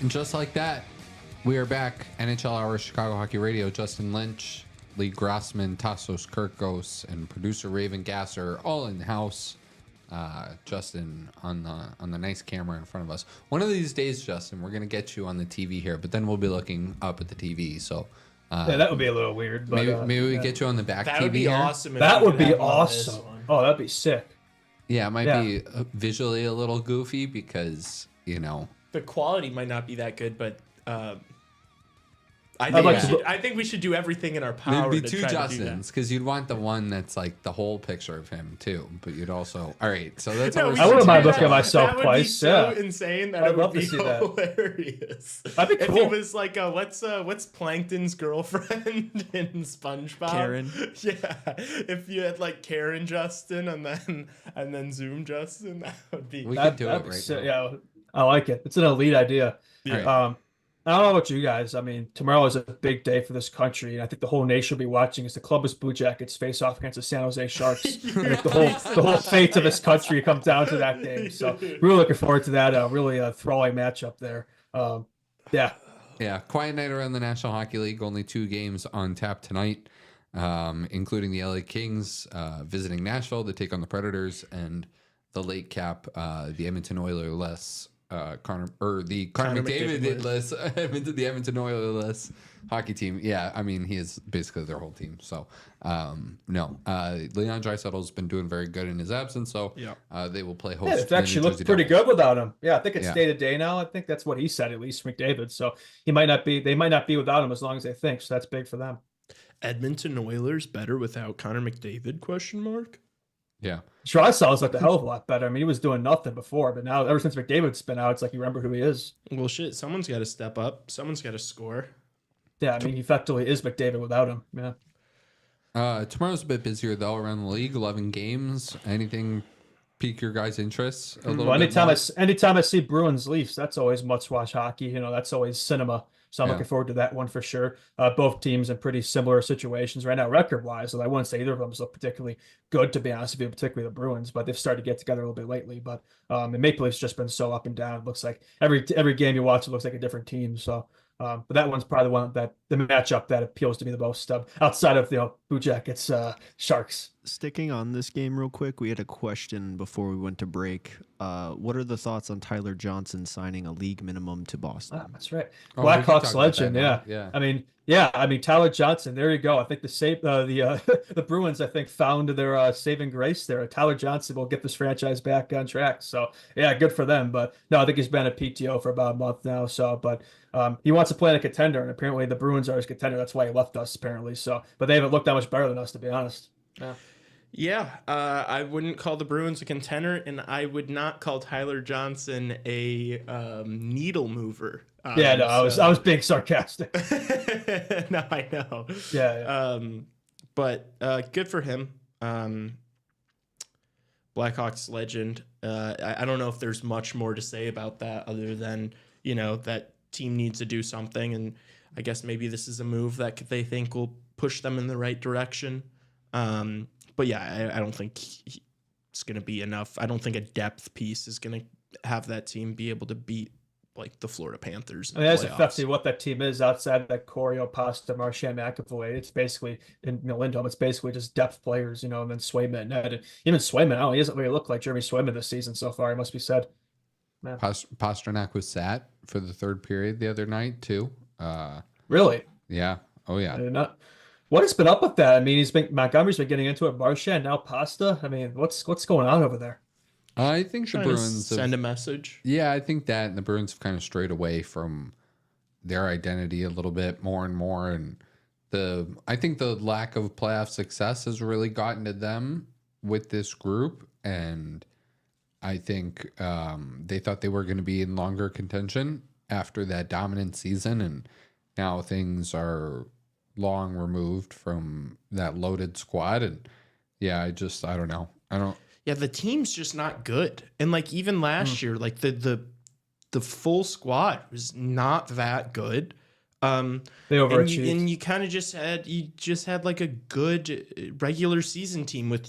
And just like that, we are back. NHL Hour Chicago Hockey Radio. Justin Lynch, Lee Grossman, Tassos Kirkos, and producer Raven Gasser all in the house. Justin on the nice camera in front of us. One of these days, Justin, we're gonna get you on the TV here, but then we'll be looking up at the TV. So yeah, that would be a little weird. But, maybe we get you on the back That TV would be here. awesome. if that we would could be have him on this awesome. one. Oh, that'd be sick. Yeah, it might Yeah. be visually a little goofy because The quality might not be that good, but I I'd think, like we to should, I think we should do everything in our power there'd be to two try to do Justins because you'd want the one that's like the whole picture of him too, but you'd also all right. So that's that. how No, we're we I wouldn't should mind do looking at that. myself That would twice, be so yeah. insane that I'd it would love to be see that. hilarious. That'd be If he cool. was like, what's Plankton's girlfriend in SpongeBob? Karen. Yeah. If you had like Karen Justin and then Zoom Justin, that would be. We could do That'd it be right sick. now. Yeah, I like it. It's an elite idea. Yeah. I don't know about you guys. I mean, tomorrow is a big day for this country, and I think the whole nation will be watching as the Columbus Blue Jackets face off against the San Jose Sharks. And if the whole fate of this country comes down to that game. So really looking forward to that. Really thrilling matchup there. Yeah. Yeah, quiet night around the National Hockey League. Only 2 games on tap tonight, including the LA Kings visiting Nashville to take on the Predators, and the late cap, the Edmonton Oilers Connor McDavid list, the Edmonton Oilers hockey team. Yeah, I mean, he is basically their whole team. So, no, Leon Draisaitl's been doing very good in his absence. So, they will play host. Yeah, it's actually looked pretty good without him. Yeah, I think it's day to day now. I think that's what he said, at least McDavid. So they might not be without him as long as they think. So that's big for them. Edmonton Oilers better without Connor McDavid? Question mark. Yeah. Draisaitl's looked a hell of a lot better. I mean, he was doing nothing before, but now ever since McDavid's been out, it's like you remember who he is. Well, shit, someone's got to step up. Someone's got to score. Yeah, I mean, he effectively is McDavid without him. Yeah. Tomorrow's a bit busier though around the league. 11 games. Anything pique your guys' interests a little Well, bit more? anytime I see Bruins Leafs, that's always must-watch hockey. You know, that's always cinema. So I'm Yeah. looking forward to that one for sure. Both teams in pretty similar situations right now, record-wise. So I wouldn't say either of them look particularly good, to be honest with you, particularly the Bruins. But they've started to get together a little bit lately. But and Maple Leafs just been so up and down. It looks like every game you watch, it looks like a different team. So, but that one's probably the one that the matchup that appeals to me the most. Outside of Blue Jackets, Sharks. Sticking on this game real quick, we had a question before we went to break. What are the thoughts on Tyler Johnson signing a league minimum to Boston? That's right. Oh, we can talk Blackhawks about legend, that yeah. now. I mean Tyler Johnson. There you go. I think the Bruins, I think, found their saving grace there. Tyler Johnson will get this franchise back on track. So yeah, good for them. But no, I think he's been at PTO for about a month now. So, but he wants to play in a contender, and apparently the Bruins are his contender. That's why he left us, apparently. So, but they haven't looked that much better than us, to be honest. Yeah. Yeah, I wouldn't call the Bruins a contender, and I would not call Tyler Johnson a needle mover. Yeah, no, I was being sarcastic. No, I know. Yeah. But good for him. Blackhawks legend. I don't know if there's much more to say about that other than, that team needs to do something, and I guess maybe this is a move that they think will push them in the right direction. But yeah, I don't think it's going to be enough. I don't think a depth piece is going to have that team be able to beat like the Florida Panthers. I mean, that's effectively what that team is outside of that Corey Pasta, Marchand, McAvoy. It's basically in Lindholm. It's basically just depth players, and then Swayman and Ned. Even Swayman, he doesn't really look like Jeremy Swayman this season so far. It must be said. Pasternak was sat for the third period the other night too. Really? Yeah. Oh yeah. What has been up with that? I mean, Montgomery's been getting into it. Marchand, now Pasta. I mean, what's going on over there? I think the Bruins send a message. Yeah, I think that, and the Bruins have kind of strayed away from their identity a little bit more and more, and I think the lack of playoff success has really gotten to them with this group, and I think they thought they were going to be in longer contention after that dominant season, and now things are long removed from that loaded squad, and yeah, I don't know. Yeah, the team's just not good. And like even last year, like the full squad was not that good. They overachieved. And you kind of just had like a good regular season team with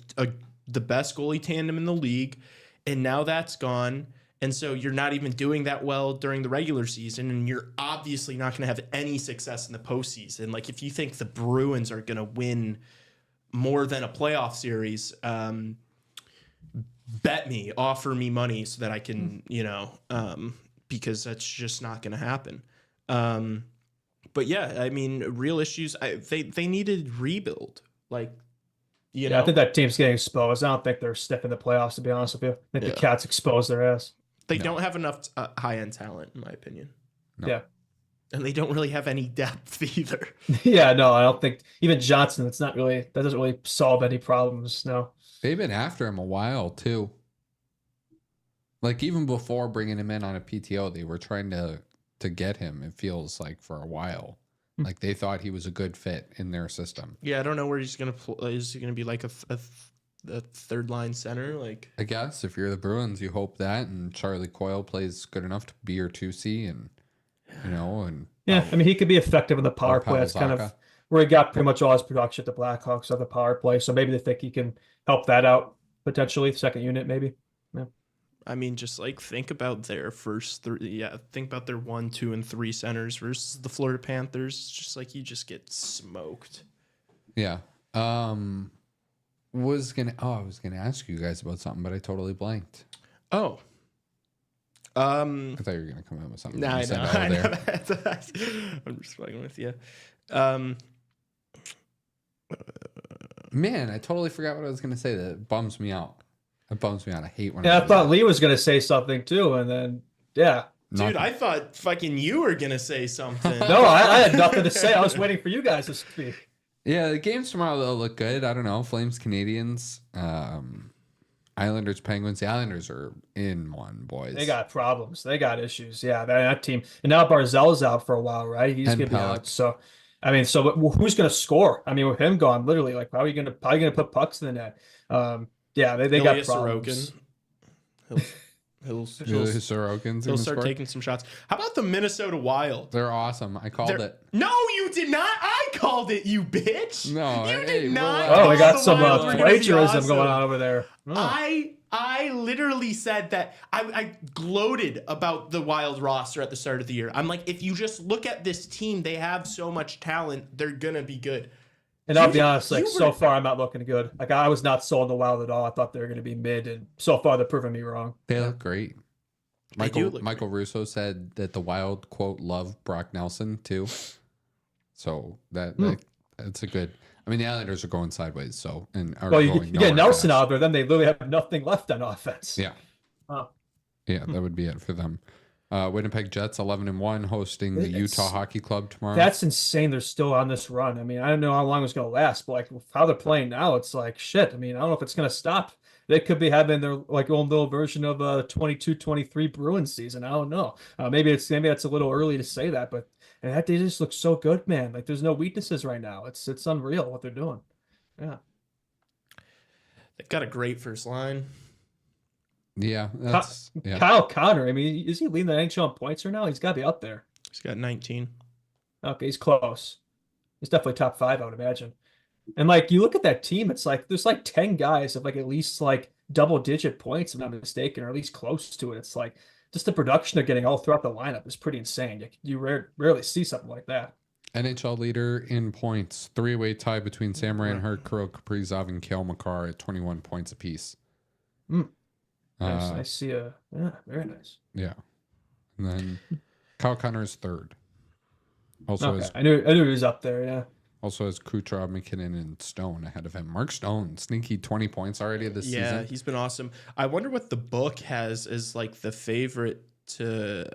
the best goalie tandem in the league, and now that's gone. And so you're not even doing that well during the regular season, and you're obviously not going to have any success in the postseason. Like, if you think the Bruins are going to win more than a playoff series, bet me, offer me money so that I can, because that's just not going to happen. But yeah, I mean, real issues. They needed rebuild. Like, I think that team's getting exposed. I don't think they're stiff in the playoffs, to be honest with you. I think the Cats exposed their ass. They don't have enough high-end talent, in my opinion. No. Yeah. And they don't really have any depth either. Yeah, no, I don't think even Johnson. That doesn't really solve any problems. No. They've been after him a while too. Like even before bringing him in on a PTO, they were trying to get him. It feels like for a while. Like they thought he was a good fit in their system. Yeah, I don't know where he's gonna play. Is he gonna be like a third line center? Like, I guess if you're the Bruins, you hope that, and Charlie Coyle plays good enough to be your 2C, and Yeah, I mean he could be effective in the power play. That's kind of where he got pretty much all his production at the Blackhawks on the power play. So maybe they think he can help that out potentially, second unit maybe. Yeah. I mean, just like think about their first three. Yeah, think about their 1, 2, and 3 centers versus the Florida Panthers. It's just like you just get smoked. Yeah. I was gonna ask you guys about something, but I totally blanked. Oh. I thought you were gonna come in with something. Nah, I know. I know that. I'm just fucking with you. Man, I totally forgot what I was gonna say. That bums me out. It bums me out. I hate when. Yeah, I thought Lee was gonna say something too, and then Dude, I thought fucking you were gonna say something. No, I had nothing to say. I was waiting for you guys to speak. Yeah, the games tomorrow they'll look good. I don't know. Flames, Canadians, Islanders, Penguins. The Islanders are in one, boys. They got problems. They got issues. Yeah, that team. And now Barzell's out for a while, right? He's And gonna be Pelech. out. So, I mean, who's gonna score? I mean, with him gone, literally, like, how are you gonna put pucks in the net? Yeah, they got Ilya problems. Sorokin. He'll Sorokin's he'll gonna start score. taking some shots. How about the Minnesota Wild? They're awesome. I called it. No, you did not. I called it, you bitch. No, you hey, did not. relax. Oh, we got call the some Wild were gonna be plagiarism awesome. going on over there. Oh. I literally said that I gloated about the Wild roster at the start of the year. I'm like, if you just look at this team, they have so much talent. They're gonna be good. And I'll be honest, like so far, I'm not looking good. Like I was not sold on the Wild at all. I thought they were going to be mid, and so far they're proving me wrong. They look great. They do look Michael great. Russo said that the Wild quote love Brock Nelson too. So that's a good. I mean, the Islanders are going sideways. So Well, you going get nowhere Nelson fast. out there, then they literally have nothing left on offense. Yeah. Oh. Yeah, that would be it for them. Winnipeg Jets 11-1 hosting the Utah Hockey Club tomorrow. That's insane. They're still on this run. I mean, I don't know how long it's going to last, but like how they're playing now, it's like shit. I mean, I don't know if it's going to stop. They could be having their like own little version of a 22-23 Bruins season. I don't know. Maybe that's a little early to say that, but they just look so good, man. Like there's no weaknesses right now. It's unreal what they're doing. Yeah. They've got a great first line. Yeah, that's Kyle Connor. I mean, is he leading the NHL in points right now? He's got to be up there. He's got 19. Okay, he's close. He's definitely top 5, I would imagine. And like you look at that team, it's like there's like 10 guys of like at least like double-digit points, if I'm not mistaken, or at least close to it. It's like just the production they're getting all throughout the lineup is pretty insane. You rarely see something like that. NHL leader in points. 3-way tie between Sam Reinhart, Kirill Kaprizov, and Cale Makar at 21 points apiece. Nice. I see very nice. Yeah. And then Kyle Connor is third. Also Okay. I knew he was up there, yeah. Also has Kucherov, McKinnon, and Stone ahead of him. Mark Stone, sneaky 20 points already this season. Yeah, he's been awesome. I wonder what the book has as like the favorite to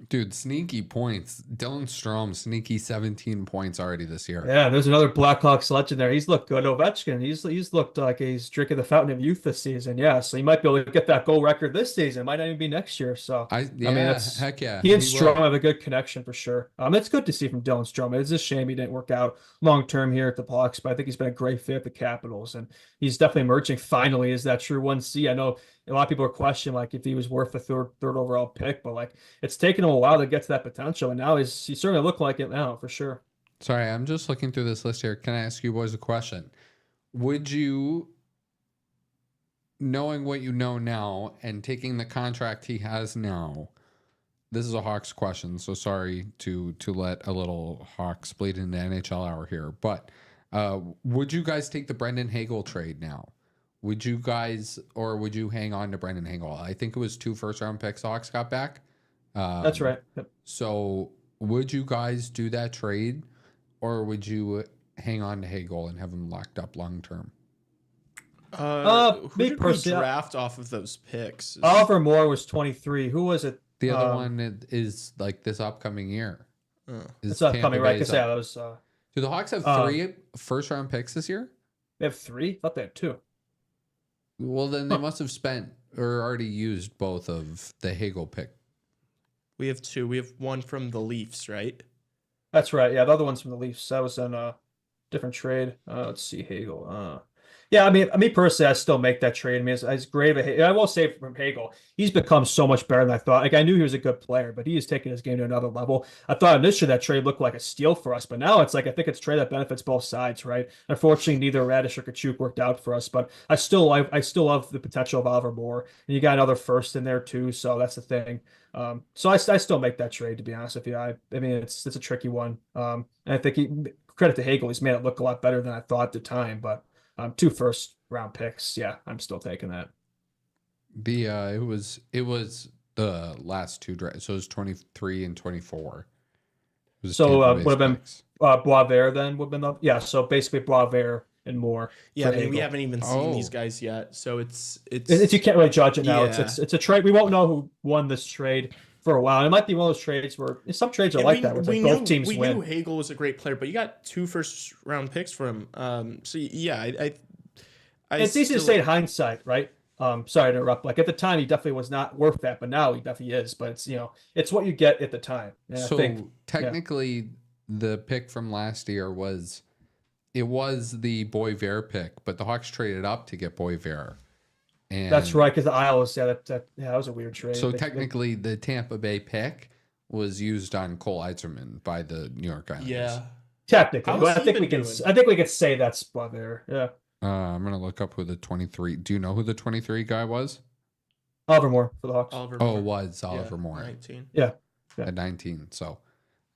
Dude, sneaky points. Dylan Strome, sneaky 17 points already this year. Yeah, there's another Blackhawks legend there. He's looked good. Ovechkin, he's looked like he's drinking the fountain of youth this season. Yeah, so he might be able to get that goal record this season. It might not even be next year. So I mean, that's heck yeah. He and will. Strome have a good connection for sure. It's good to see from Dylan Strome. It's a shame he didn't work out long term here at the Blacks, but I think he's been a great fit at the Capitals, and he's definitely emerging finally as that true 1C. I know a lot of people are questioning like if he was worth the third overall pick, but like it's taken him a while to get to that potential, and now he's certainly looked like it now for sure. Sorry, I'm just looking through this list here. Can I ask you boys a question? Would you knowing what you know now and taking the contract he has now, this is a Hawks question, so sorry to let a little Hawks bleed into NHL hour here, but would you guys take the Brendan Hagel trade now? Would you guys, or would you hang on to Brendan Hagel? I think it was 2 first-round picks Hawks got back. That's right. Yep. So would you guys do that trade, or would you hang on to Hagel and have him locked up long-term? Who me did we personally, draft off of those picks? Oliver Moore was 23. Who was it? The other one is like this upcoming year. It's upcoming, right? Because that was. Do the Hawks have 3 first-round picks this year? They have 3. I thought they had 2. Well, then they must have spent or already used both of the Hagel pick. We have 2. We have one from the Leafs, right? That's right. Yeah, the other one's from the Leafs. That was in a different trade. Let's see, Hagel. Yeah, I mean, personally, I still make that trade. I mean, it's great. I will say from Hagel, he's become so much better than I thought. Like, I knew he was a good player, but he has taken his game to another level. I thought initially that trade looked like a steal for us, but now it's like I think it's a trade that benefits both sides, right? Unfortunately, neither Radish or Kachuk worked out for us, but I still love the potential of Oliver Moore, and you got another first in there too, so that's the thing. So I still make that trade, to be honest with you. I mean, it's a tricky one. And I think credit to Hagel, he's made it look a lot better than I thought at the time, but 2 first-round picks. Yeah, I'm still taking that. It was the last 2 drafts. So it was 23 and 24. So would have been Boisvert then would have been so basically Boisvert and Moore. Yeah, I mean, we haven't even seen these guys yet, so it's you can't really judge it now. Yeah. It's a trade. We won't know who won this trade for a while. It might be one of those trades where some trades are like that, where both teams win. We knew Hagel was a great player, but you got 2 first-round picks for him. So yeah, it's easy to say in hindsight, right? Sorry to interrupt. Like at the time, he definitely was not worth that, but now he definitely is. But it's it's what you get at the time. And so technically, the pick from last year was the Boisvert pick, but the Hawks traded up to get Boisvert. And that's right, because the Isles, that was a weird trade. So technically, the Tampa Bay pick was used on Cole Eiserman by the New York Islanders. Yeah, technically, but I think we can say that's spot there. Yeah. I'm gonna look up who the 23. Do you know who the 23 guy was? Oliver Moore for the Hawks. It was Oliver Moore. 19. Yeah. At 19. So,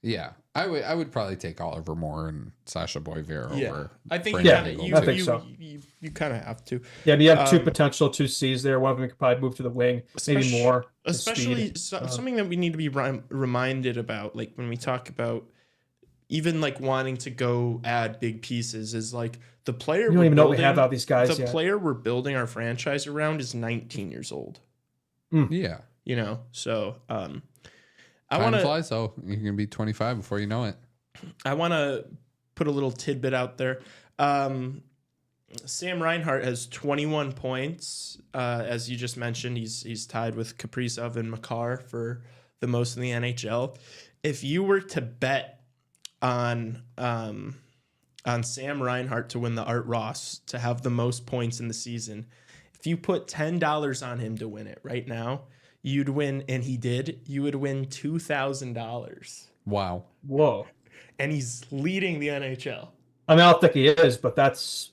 yeah, I would probably take Oliver Moore and Sasha Boisvert over. I think you kind of have to. Yeah, and you have 2 potential 2Cs there. One of them could probably move to the wing, maybe more. Especially something that we need to be reminded about, like when we talk about even like wanting to go add big pieces, is like the player. You don't even know what we have out these guys. The player we're building our franchise around is 19 years old. Yeah, so time flies. So you can be 25 before you know it. I want to put a little tidbit out there. Sam Reinhart has 21 points. As you just mentioned, he's tied with Kaprizov and Makar for the most in the NHL. If you were to bet on Sam Reinhart to win the Art Ross, to have the most points in the season, if you put $10 on him to win it right now, you'd win, and he did. You would win $2,000. Wow. Whoa. And he's leading the NHL. I mean, I don't think he is, but that's.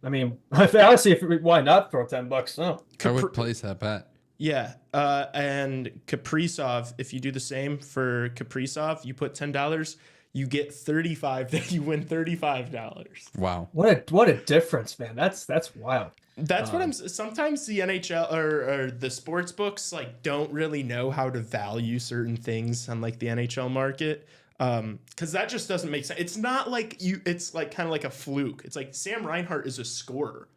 I mean, honestly, why not throw $10? No. I would place that bet. Yeah, and Kaprizov. If you do the same for Kaprizov, you put $10. You get 35. You win $35. Wow. What a difference, man. That's wild. That's what I'm. Sometimes the NHL or the sports books like don't really know how to value certain things on like the NHL market, because that just doesn't make sense. It's not like it's like kind of like a fluke. It's like Sam Reinhart is a scorer,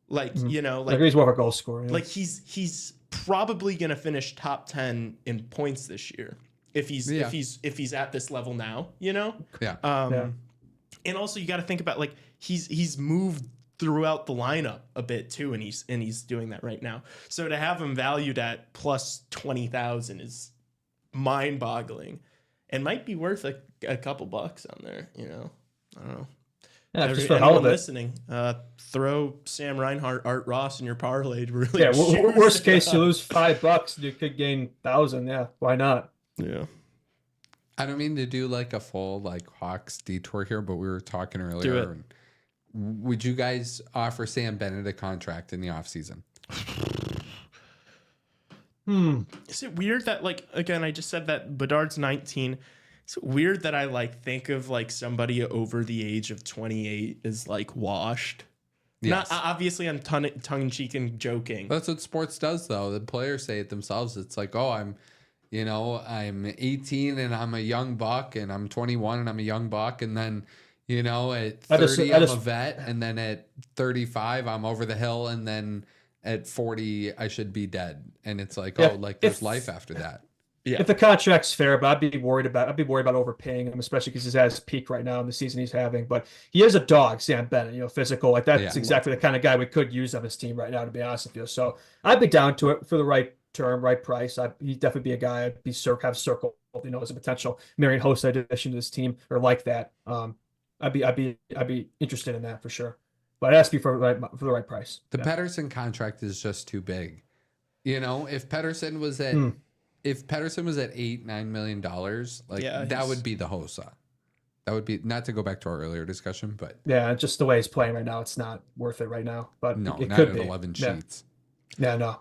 like like he's more of a goal scorer. Yeah. Like he's probably gonna finish top 10 in points this year if he's at this level now. Yeah. And also you got to think about like he's moved throughout the lineup a bit too, and he's doing that right now. So to have him valued at plus 20,000 is mind-boggling, and might be worth a couple bucks on there. I don't know. Yeah, just for hell of it. Listening, throw Sam Reinhart, Art Ross in your parlay. Really, yeah. Worst case, you lose $5. You could gain 1,000. Yeah, why not? Yeah. I don't mean to do like a full like Hawks detour here, but we were talking earlier. Do it. Would you guys offer Sam Bennett a contract in the offseason? Is it weird that, like, again, I just said that Bedard's 19. It's weird that I like think of like somebody over the age of 28 is like washed. Yes. Not obviously I'm tongue in cheek and joking. That's what sports does, though. The players say it themselves. It's like, oh, I'm 18 and I'm a young buck, and I'm 21 and I'm a young buck, and then, at 30 I'm a vet, and then at 35 I'm over the hill, and then at 40 I should be dead. And it's like, there's life after that. Yeah. If the contract's fair, but I'd be worried about overpaying him, especially because he's at his peak right now in the season he's having. But he is a dog, Sam Bennett, physical. Like that's exactly the kind of guy we could use on his team right now, to be honest with you. So I'd be down to it for the right term, right price. He'd definitely be a guy I'd be have circled, as a potential Marion host addition to this team or like that. I'd be interested in that for sure. But I'd ask you for the right price. The Pettersson contract is just too big. If Pettersson was at $8-9 million, that would be the Hossa. That would be, not to go back to our earlier discussion, but just the way he's playing right now, it's not worth it right now. But no, it not could at be. 11 sheets. Yeah, no.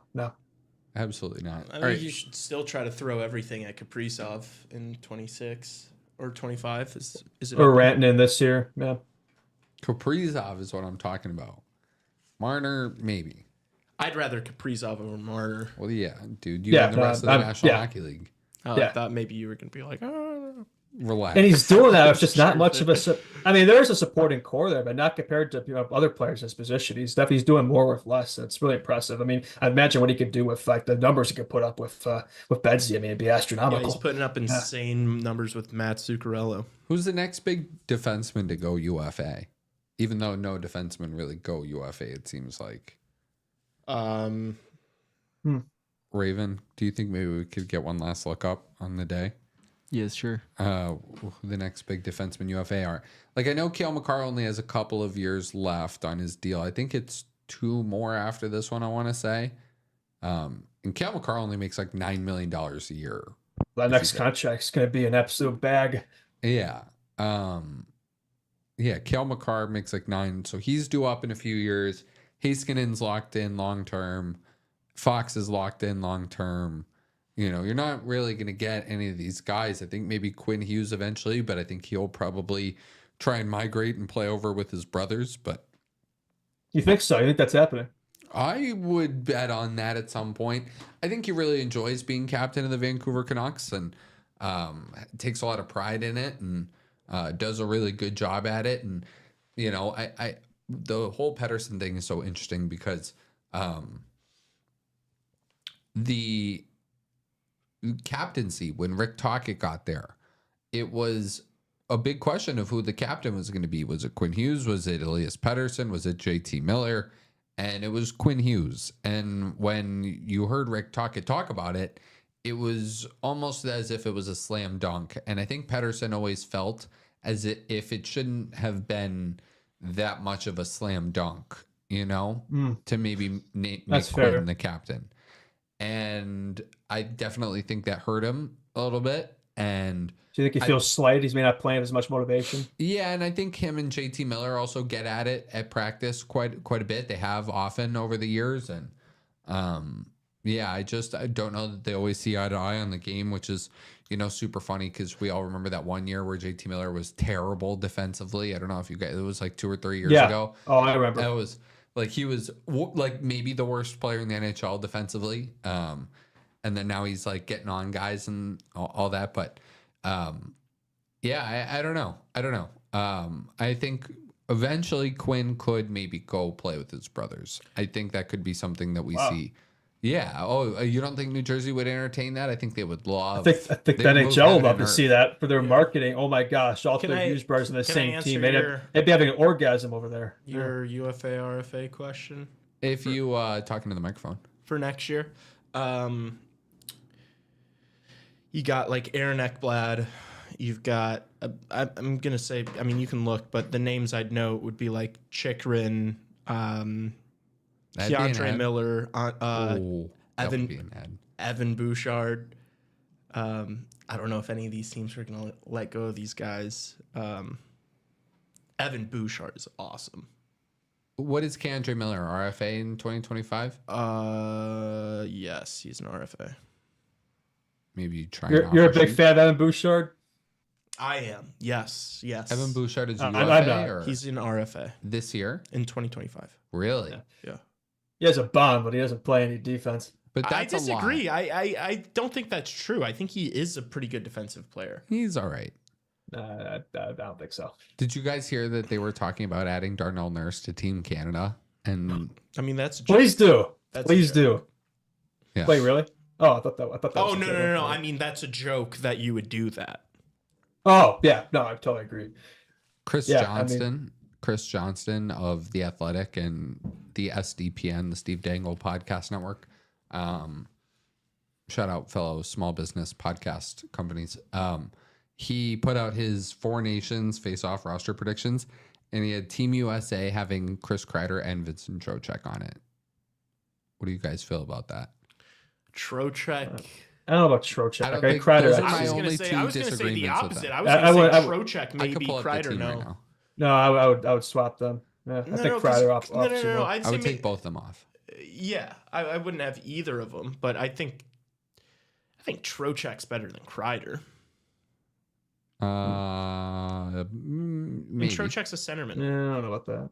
Absolutely not. I think you should still try to throw everything at Kaprizov in 26 or 25. Is it? Or Rantanen this year. Yeah. Kaprizov is what I'm talking about. Marner, maybe. I'd rather Kaprizov over Marner. Well, yeah, dude. You and the rest of the National Hockey League. I thought maybe you were going to be like, relax. And he's doing that. It's just not much of a. I mean, there's a supporting core there, but not compared to other players in his position. He's doing more with less. It's really impressive. I mean, I imagine what he could do with like the numbers he could put up with Bedsy. I mean, it'd be astronomical. Yeah, he's putting up insane numbers with Matt Zuccarello. Who's the next big defenseman to go UFA? Even though no defensemen really go UFA, it seems like. Raven, do you think maybe we could get one last look up on the day? Yes, sure. Who the next big defenseman UFA are? Like, I know Cale Makar only has a couple of years left on his deal. I think it's 2 more after this one, I want to say. And Cale Makar only makes like $9 million a year. That next contract's going to be an absolute bag. Yeah. Cale Makar makes like 9. So he's due up in a few years. Haskinen's locked in long term. Fox is locked in long term. You're not really going to get any of these guys. I think maybe Quinn Hughes eventually, but I think he'll probably try and migrate and play over with his brothers. But you think so? You think that's happening? I would bet on that at some point. I think he really enjoys being captain of the Vancouver Canucks and takes a lot of pride in it and does a really good job at it. And the whole Pettersson thing is so interesting because the captaincy, when Rick Tocchet got there, it was a big question of who the captain was going to be. Was it Quinn Hughes? Was it Elias Pettersson? Was it JT Miller? And it was Quinn Hughes. And when you heard Rick Tocchet talk about it, it was almost as if it was a slam dunk. And I think Pettersson always felt as if it shouldn't have been that much of a slam dunk, to maybe make Quinn the captain. And I definitely think that hurt him a little bit. And do you think he feels slighted? He's maybe not playing with as much motivation. Yeah, and I think him and JT Miller also get at it at practice quite a bit. They have often over the years, and I don't know that they always see eye to eye on the game, which is super funny because we all remember that one year where JT Miller was terrible defensively. I don't know if you guys, it was like 2 or 3 years ago. Oh, I remember. That was like he was like maybe the worst player in the NHL defensively. And then now he's like getting on guys and all that, but. I don't know. I think eventually Quinn could maybe go play with his brothers. I think that could be something that we see. Yeah. Oh, you don't think New Jersey would entertain that? I think they would love. I think the NHL would love to see that for their marking. Oh my gosh, all 3 Hughes brothers in the same team. They'd be having an orgasm over there. Your UFA RFA question. If you talking to the microphone for next year. You got like Aaron Ekblad. You've got, I'm going to say, I mean, you can look, but the names I'd know would be like Chikrin, Keandre Miller, Evan Bouchard. I don't know if any of these teams are going to let go of these guys. Evan Bouchard is awesome. What is K'Andre Miller, RFA in 2025? Yes, he's an RFA. Maybe you try. You're a big fan of Evan Bouchard? I am. Yes. Evan Bouchard is UFA, I'm not. or He's an RFA this year in 2025. Really? Yeah. He has a bomb, but he doesn't play any defense. But I that's disagree. a lot. I don't think that's true. I think he is a pretty good defensive player. He's all right. I don't think so. Did you guys hear that they were talking about adding Darnell Nurse to Team Canada? And I mean, that's a joke. Please do. That's a Please joke. do. yeah. Wait, really? Oh, I thought that. Oh, was a joke. no. I mean, that's a joke that you would do that. Oh, yeah. No, I totally agree. Chris Johnston of The Athletic and the SDPN, the Steve Dangle Podcast Network. Shout out fellow small business podcast companies. He put out his Four Nations face-off roster predictions, and he had Team USA having Chris Kreider and Vincent Trocheck on it. What do you guys feel about that? Trocheck. I don't know about Trocheck. I don't Okay, think Kreider. those are I my was only going two to say the disagreements with opposite. that. I was going to say Trocheck, I could maybe pull up the Kreider, team no. right now. No, I would swap them. Yeah, I think Kreider off. No. Sumo. I'd I would say take both of them off. Yeah, I wouldn't have either of them, but I think Trocheck's better than Kreider. Maybe. And Trocheck's a centerman. Yeah, I don't know about that.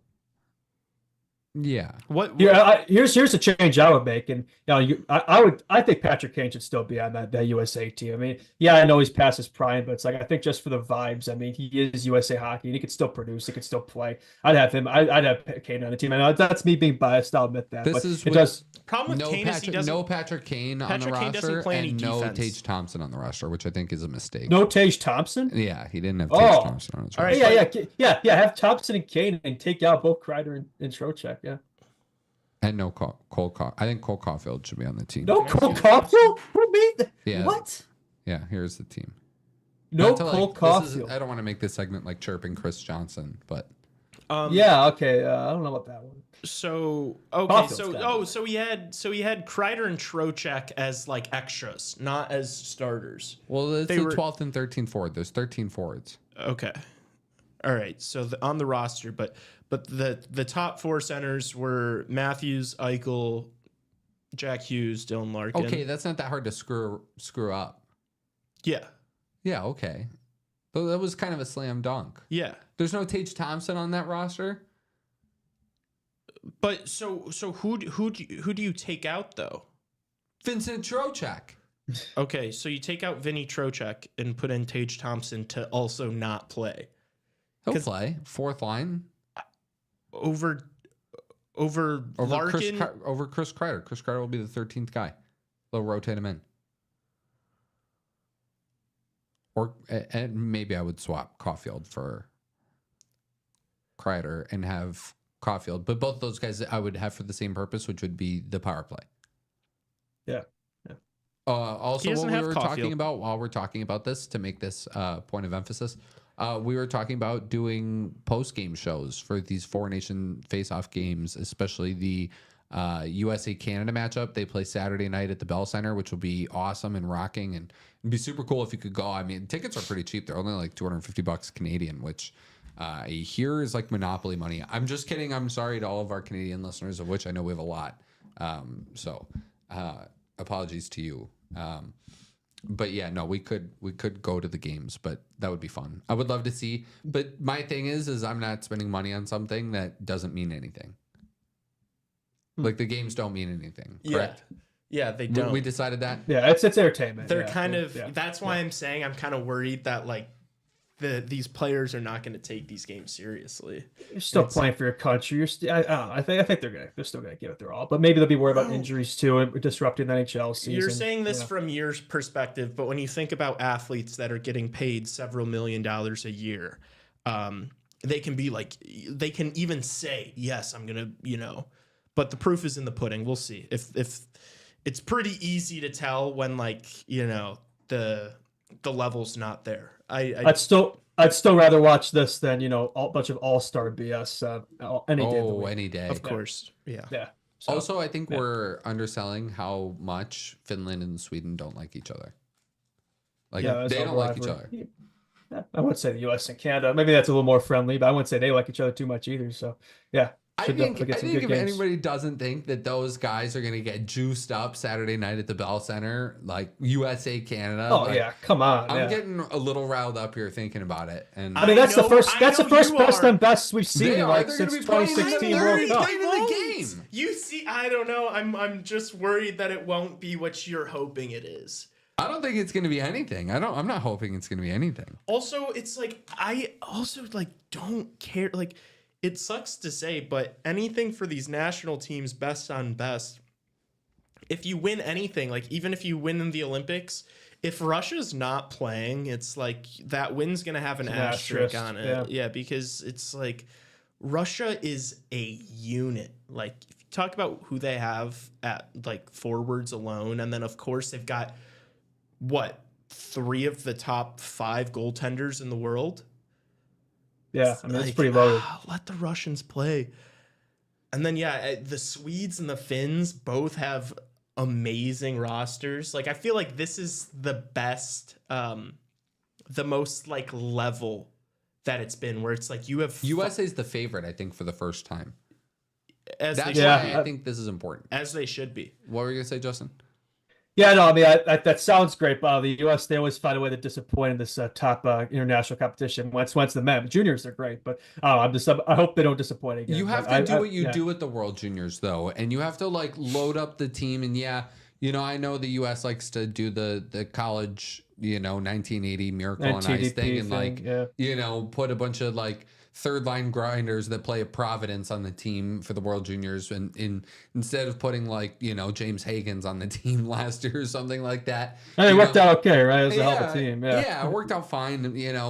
Yeah. What? Here's a change I would make, and I think Patrick Kane should still be on that USA team. I mean, yeah, I know he's past his prime, but it's like I think just for the vibes. I mean, he is USA hockey, and he could still produce, he could still play. I'd have him. I'd have Kane on the team, and that's me being biased. I'll admit that. But it does. Problem with Kane is he doesn't. No Patrick Kane on the Patrick Kane doesn't roster, play any and no defense. Tage Thompson on the roster, which I think is a mistake. No Tage Thompson. Yeah, he didn't have Tage Oh. Thompson on his All roster. right. Yeah. Have Thompson and Kane, and take out both Kreider and Trocheck. Yeah. And no Cole I think Cole Caulfield should be on the team. No Cole Caulfield. Who made? Yeah. What? Yeah, here's the team. No Not to, Cole Caulfield. I don't want to make this segment like chirping Chris Johnson, but Yeah. Okay. I don't know about that one. So okay, Caulfield's so he had Kreider and Trocheck as like extras, not as starters. well, it's They the were- 12th and 13th forward. There's 13 forwards. Okay, all right. So on the roster, but the top four centers were Matthews, Eichel, Jack Hughes, Dylan Larkin. Okay, that's not that hard to screw up. Yeah. Yeah, okay. But that was kind of a slam dunk. Yeah. There's no Tage Thompson on that roster. But so who do you take out though? Vincent Trocheck. Okay, so you take out Vinny Trocheck and put in Tage Thompson to also not play He'll 'Cause- play fourth line over over Larkin. over Chris Kreider. Chris Kreider will be the 13th guy. They'll rotate him in. Or and maybe I would swap Caulfield for Kreider and have Caulfield, but both those guys I would have for the same purpose, which would be the power play. Yeah. Also, doesn't what we have were Caulfield. talking about while we're talking about this, to make this point of emphasis, we were talking about doing post-game shows for these Four Nation face-off games, especially the USA-Canada matchup. They play Saturday night at the Bell Center, which will be awesome and rocking, and it'd be super cool if you could go. I mean, tickets are pretty cheap. They're only like $250 Canadian, which I hear is like Monopoly money. I'm just kidding. I'm sorry to all of our Canadian listeners, of which I know we have a lot. Apologies to you. But yeah, no, we could go to the games, but that would be fun. I would love to see. But my thing is I'm not spending money on something that doesn't mean anything. Like the games don't mean anything, correct? Yeah, they don't. We decided that. Yeah, it's entertainment. They're yeah, kind yeah, of. yeah. That's why I'm saying I'm kind of worried that like these players are not going to take these games seriously. You're still playing for your country. You're I think they're still gonna give it their all, but maybe they'll be worried about injuries too and disrupting the NHL season. You're saying this Yeah. from your perspective, but when you think about athletes that are getting paid several $1 million a year, they can be like, they can even say, yes, I'm gonna, but the proof is in the pudding. We'll see. If it's pretty easy to tell when the level's not there. I'd still rather watch this than a bunch of all-star BS any day of the week. Any day. Of course. Yeah. Yeah. So, Also, I think we're underselling how much Finland and Sweden don't like each other. Like yeah, they that's don't like each rivalry. other. Yeah, I wouldn't say the U.S. and Canada. Maybe that's a little more friendly, but I wouldn't say they like each other too much either. So yeah. I Should think, definitely get some if good games. anybody doesn't think that those guys are going to get juiced up Saturday night at the Bell Center, like USA, Canada. Oh like, yeah, come on. I'm yeah. getting a little riled up here thinking about it. And I mean, that's the first. I That's the know first you best are. and best we've seen They in are. like They're since gonna be playing in the 2016 third World Cup. game. In the game. You see, I don't know. I'm just worried that it won't be what you're hoping it is. I don't think it's going to be anything. I'm not hoping it's going to be anything. Also, it's like I also like don't care. Like, it sucks to say, but anything for these national teams, best on best. If you win anything, like even if you win in the Olympics, if Russia's not playing, it's like that win's gonna have an asterisk on it. Yeah, because it's like Russia is a unit. Like, if you talk about who they have at like forwards alone, and then of course they've got what, 3 of the top 5 goaltenders in the world. Yeah, I mean, it's Like, pretty loaded. Let the Russians play. And then, yeah, the Swedes and the Finns both have amazing rosters. Like, I feel like this is the best, the most, like, level that it's been, where it's like you have... USA's the favorite, I think, for the first time. As That's they, why I think this is important. as they should be. What were you going to say, Justin? Yeah, no, I mean that sounds great, but the U.S. they always find a way to disappoint in this top international competition. Once the men juniors, they're great, but I hope they don't disappoint again. You have But to do what you yeah. do at the World Juniors, though, and you have to like load up the team. And yeah, I know the U.S. likes to do the college, 1980 Miracle on Ice TDP thing, and like yeah. put a bunch of like third line grinders that play at Providence on the team for the World Juniors, and instead of putting like James Hagens on the team last year or something like that. And it worked out okay, right? It was a hell of a team. Yeah, it worked out fine,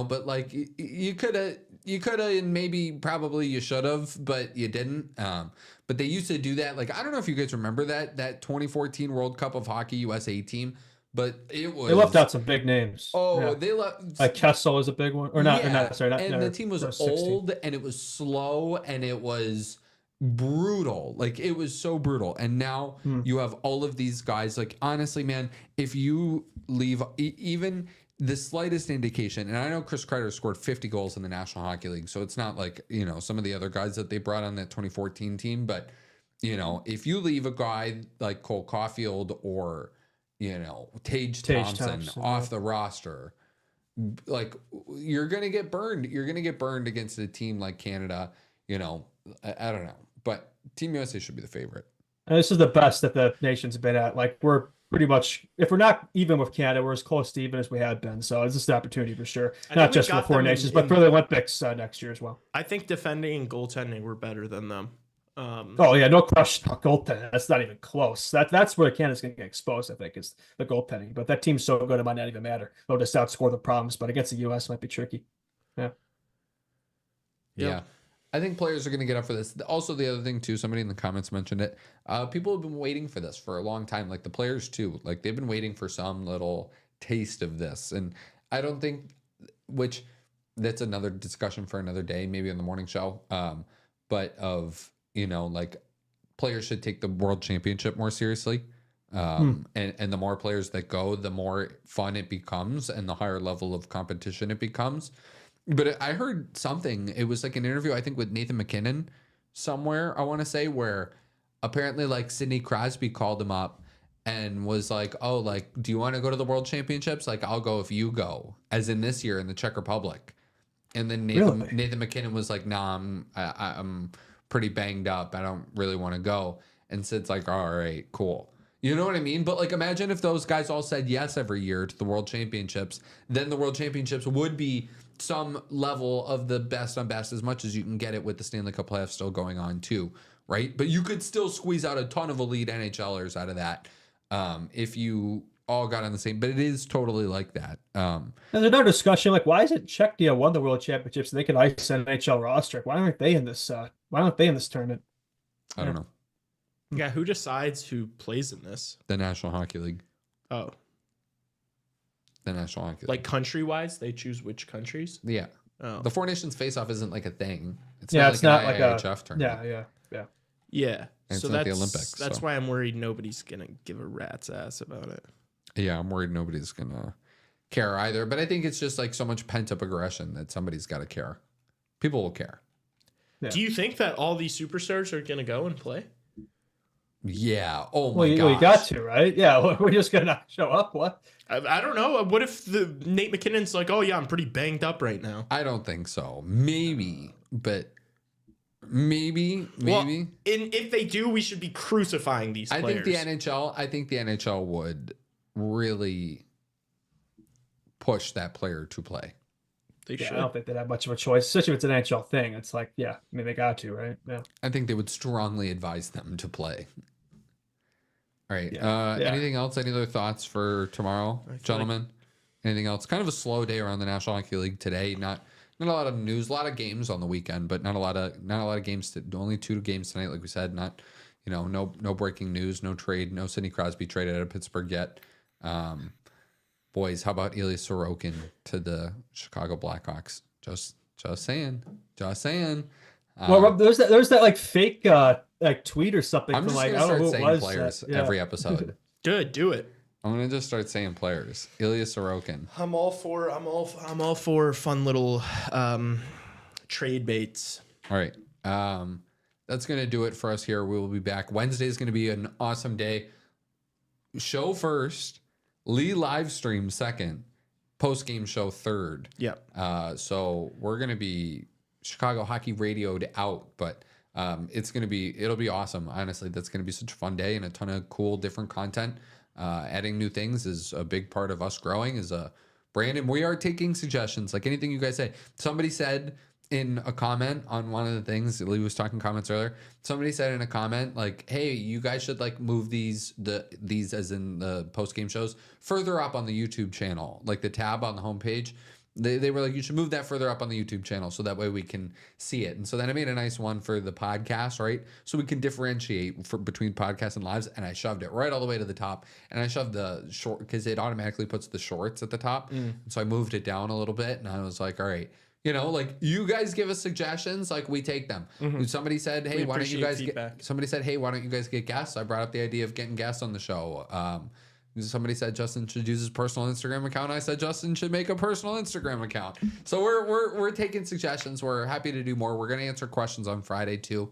but like you could have, and maybe probably you should have, but you didn't. But they used to do that. Like, I don't know if you guys remember that 2014 World Cup of Hockey USA team, but it was... They left out some big names. Oh, yeah. they left... Like Kessel is a big one. Or not, Yeah, or not sorry. Not, and the team was 16. old, and it was slow, and it was brutal. Like, it was so brutal. And now you have all of these guys. Like, honestly, man, if you leave even the slightest indication, and I know Chris Kreider scored 50 goals in the National Hockey League, so it's not like, some of the other guys that they brought on that 2014 team, but, if you leave a guy like Cole Caulfield or, Tage Thompson off the roster, like, you're going to get burned. You're going to get burned against a team like Canada, I don't know, but Team USA should be the favorite. And this is the best that the nation's been at. Like, we're pretty much, if we're not even with Canada, we're as close to even as we had been. So it's just an opportunity for sure. Not just for the 4 nations, but for the Olympics next year as well. I think defending and goaltending were better than them. Oh yeah, no question. Goaltending. That's not even close. That's where Canada's going to get exposed. I think is the goaltending. But that team's so good, it might not even matter. They'll just outscore the problems. But against the U.S., it might be tricky. Yeah. I think players are going to get up for this. Also, the other thing too, somebody in the comments mentioned it. People have been waiting for this for a long time. Like the players too. Like they've been waiting for some little taste of this. And I don't think, which that's another discussion for another day, maybe on the morning show. But of, like players should take the World Championship more seriously. And the more players that go, the more fun it becomes and the higher level of competition it becomes. But I heard something, it was like an interview, I think with Nathan McKinnon somewhere, I want to say, where apparently like Sidney Crosby called him up and was like, oh, like, do you want to go to the World Championships? Like, I'll go if you go, as in this year in the Czech Republic. And then Nathan McKinnon was like, nah, I'm pretty banged up. I don't really want to go. And Sid's like, all right, cool. You know what I mean? But like, imagine if those guys all said yes every year to the World Championships, then the World Championships would be some level of the best on best, as much as you can get it with the Stanley Cup playoffs still going on too, right? But you could still squeeze out a ton of elite NHLers out of that if you all got on the same. But it is totally like that. There's another discussion, like, why is it Czechia won the World Championships and they can ice an NHL roster? Why aren't they in this? Why aren't they in this tournament? I don't know. Yeah, who decides who plays in this? The National Hockey League. Oh, the National Hockey League. like country-wise, they choose which countries? Yeah. Oh. The Four Nations face-off isn't like a thing. It's Yeah, not it's like not an like IIHF a tournament. Yeah. And So it's not that's the Olympics, That's so. why I'm worried nobody's gonna give a rat's ass about it. Yeah, I'm worried nobody's going to care either. But I think it's just like so much pent-up aggression that somebody's got to care. People will care. Do you think that all these superstars are going to go and play? Yeah. Oh Well, my you got gosh. to, right? Yeah, we're just gonna not show up. What? I don't know. What if the Nate McKinnon's like, oh yeah, I'm pretty banged up right now. I don't think so. Maybe, but maybe. Well, and if they do, we should be crucifying these players. I think the NHL would really push that player to play. They Yeah, should. I don't think they'd have much of a choice, especially if it's an NHL thing. It's like, yeah, I mean, they got to, right? Yeah. I think they would strongly advise them to play. All right. Yeah. Anything else? Any other thoughts for tomorrow, gentlemen? Anything else? Kind of a slow day around the National Hockey League today. Not a lot of news. A lot of games on the weekend, but not a lot of games. Only 2 games tonight, like we said. Not, no breaking news, no trade, no Sidney Crosby traded out of Pittsburgh yet. Boys, how about Ilya Sorokin to the Chicago Blackhawks? Just saying. Well, there's that like fake like tweet or something. I'm from just like, gonna I don't know start who it saying was. players Yeah. every episode. Good, do it. I'm gonna just start saying players. Ilya Sorokin. I'm all for fun little trade baits. All right. That's gonna do it for us here. We will be back. Wednesday is gonna be an awesome day. Show first, Lee live stream second, post game show third. Yep. So we're gonna be Chicago Hockey Radioed out, but it'll be awesome. Honestly, that's gonna be such a fun day and a ton of cool different content. Adding new things is a big part of us growing as a brand, and we are taking suggestions. Like anything you guys say. Somebody said in a comment on one of the things, Lee was talking comments earlier. Somebody said in a comment like, "Hey, you guys should like move these as in the post game shows further up on the YouTube channel, like the tab on the homepage." They were like, you should move that further up on the YouTube channel so that way we can see it. And so then I made a nice one for the podcast, right? So we can differentiate between podcasts and lives. And I shoved it right all the way to the top. And I shoved the short because it automatically puts the shorts at the top. And so I moved it down a little bit. And I was like, all right, like you guys give us suggestions, like we take them. Somebody said, hey, why don't you guys get guests? I brought up the idea of getting guests on the show. Somebody said Justin should use his personal Instagram account. I said Justin should make a personal Instagram account. So we're taking suggestions. We're happy to do more. We're going to answer questions on Friday too.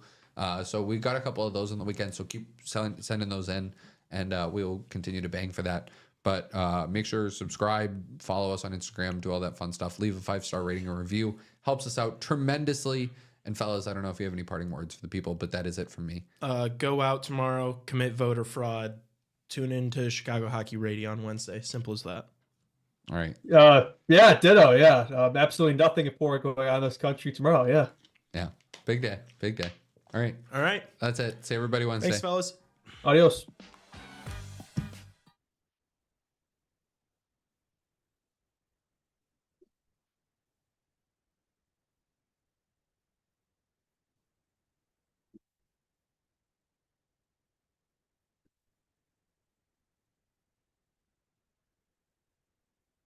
So we got a couple of those on the weekend. So keep sending those in, and we'll continue to bang for that. But make sure to subscribe, follow us on Instagram, do all that fun stuff. Leave a 5-star rating or review. Helps us out tremendously. And fellas, I don't know if you have any parting words for the people, but that is it from me. Go out tomorrow, commit voter fraud. Tune in to Chicago Hockey Radio on Wednesday. Simple as that. All right. Yeah, ditto. Yeah, absolutely nothing important going on in this country tomorrow. Yeah. Yeah. Big day. All right. All right. That's it. See everybody Wednesday. Thanks, fellas. Adios.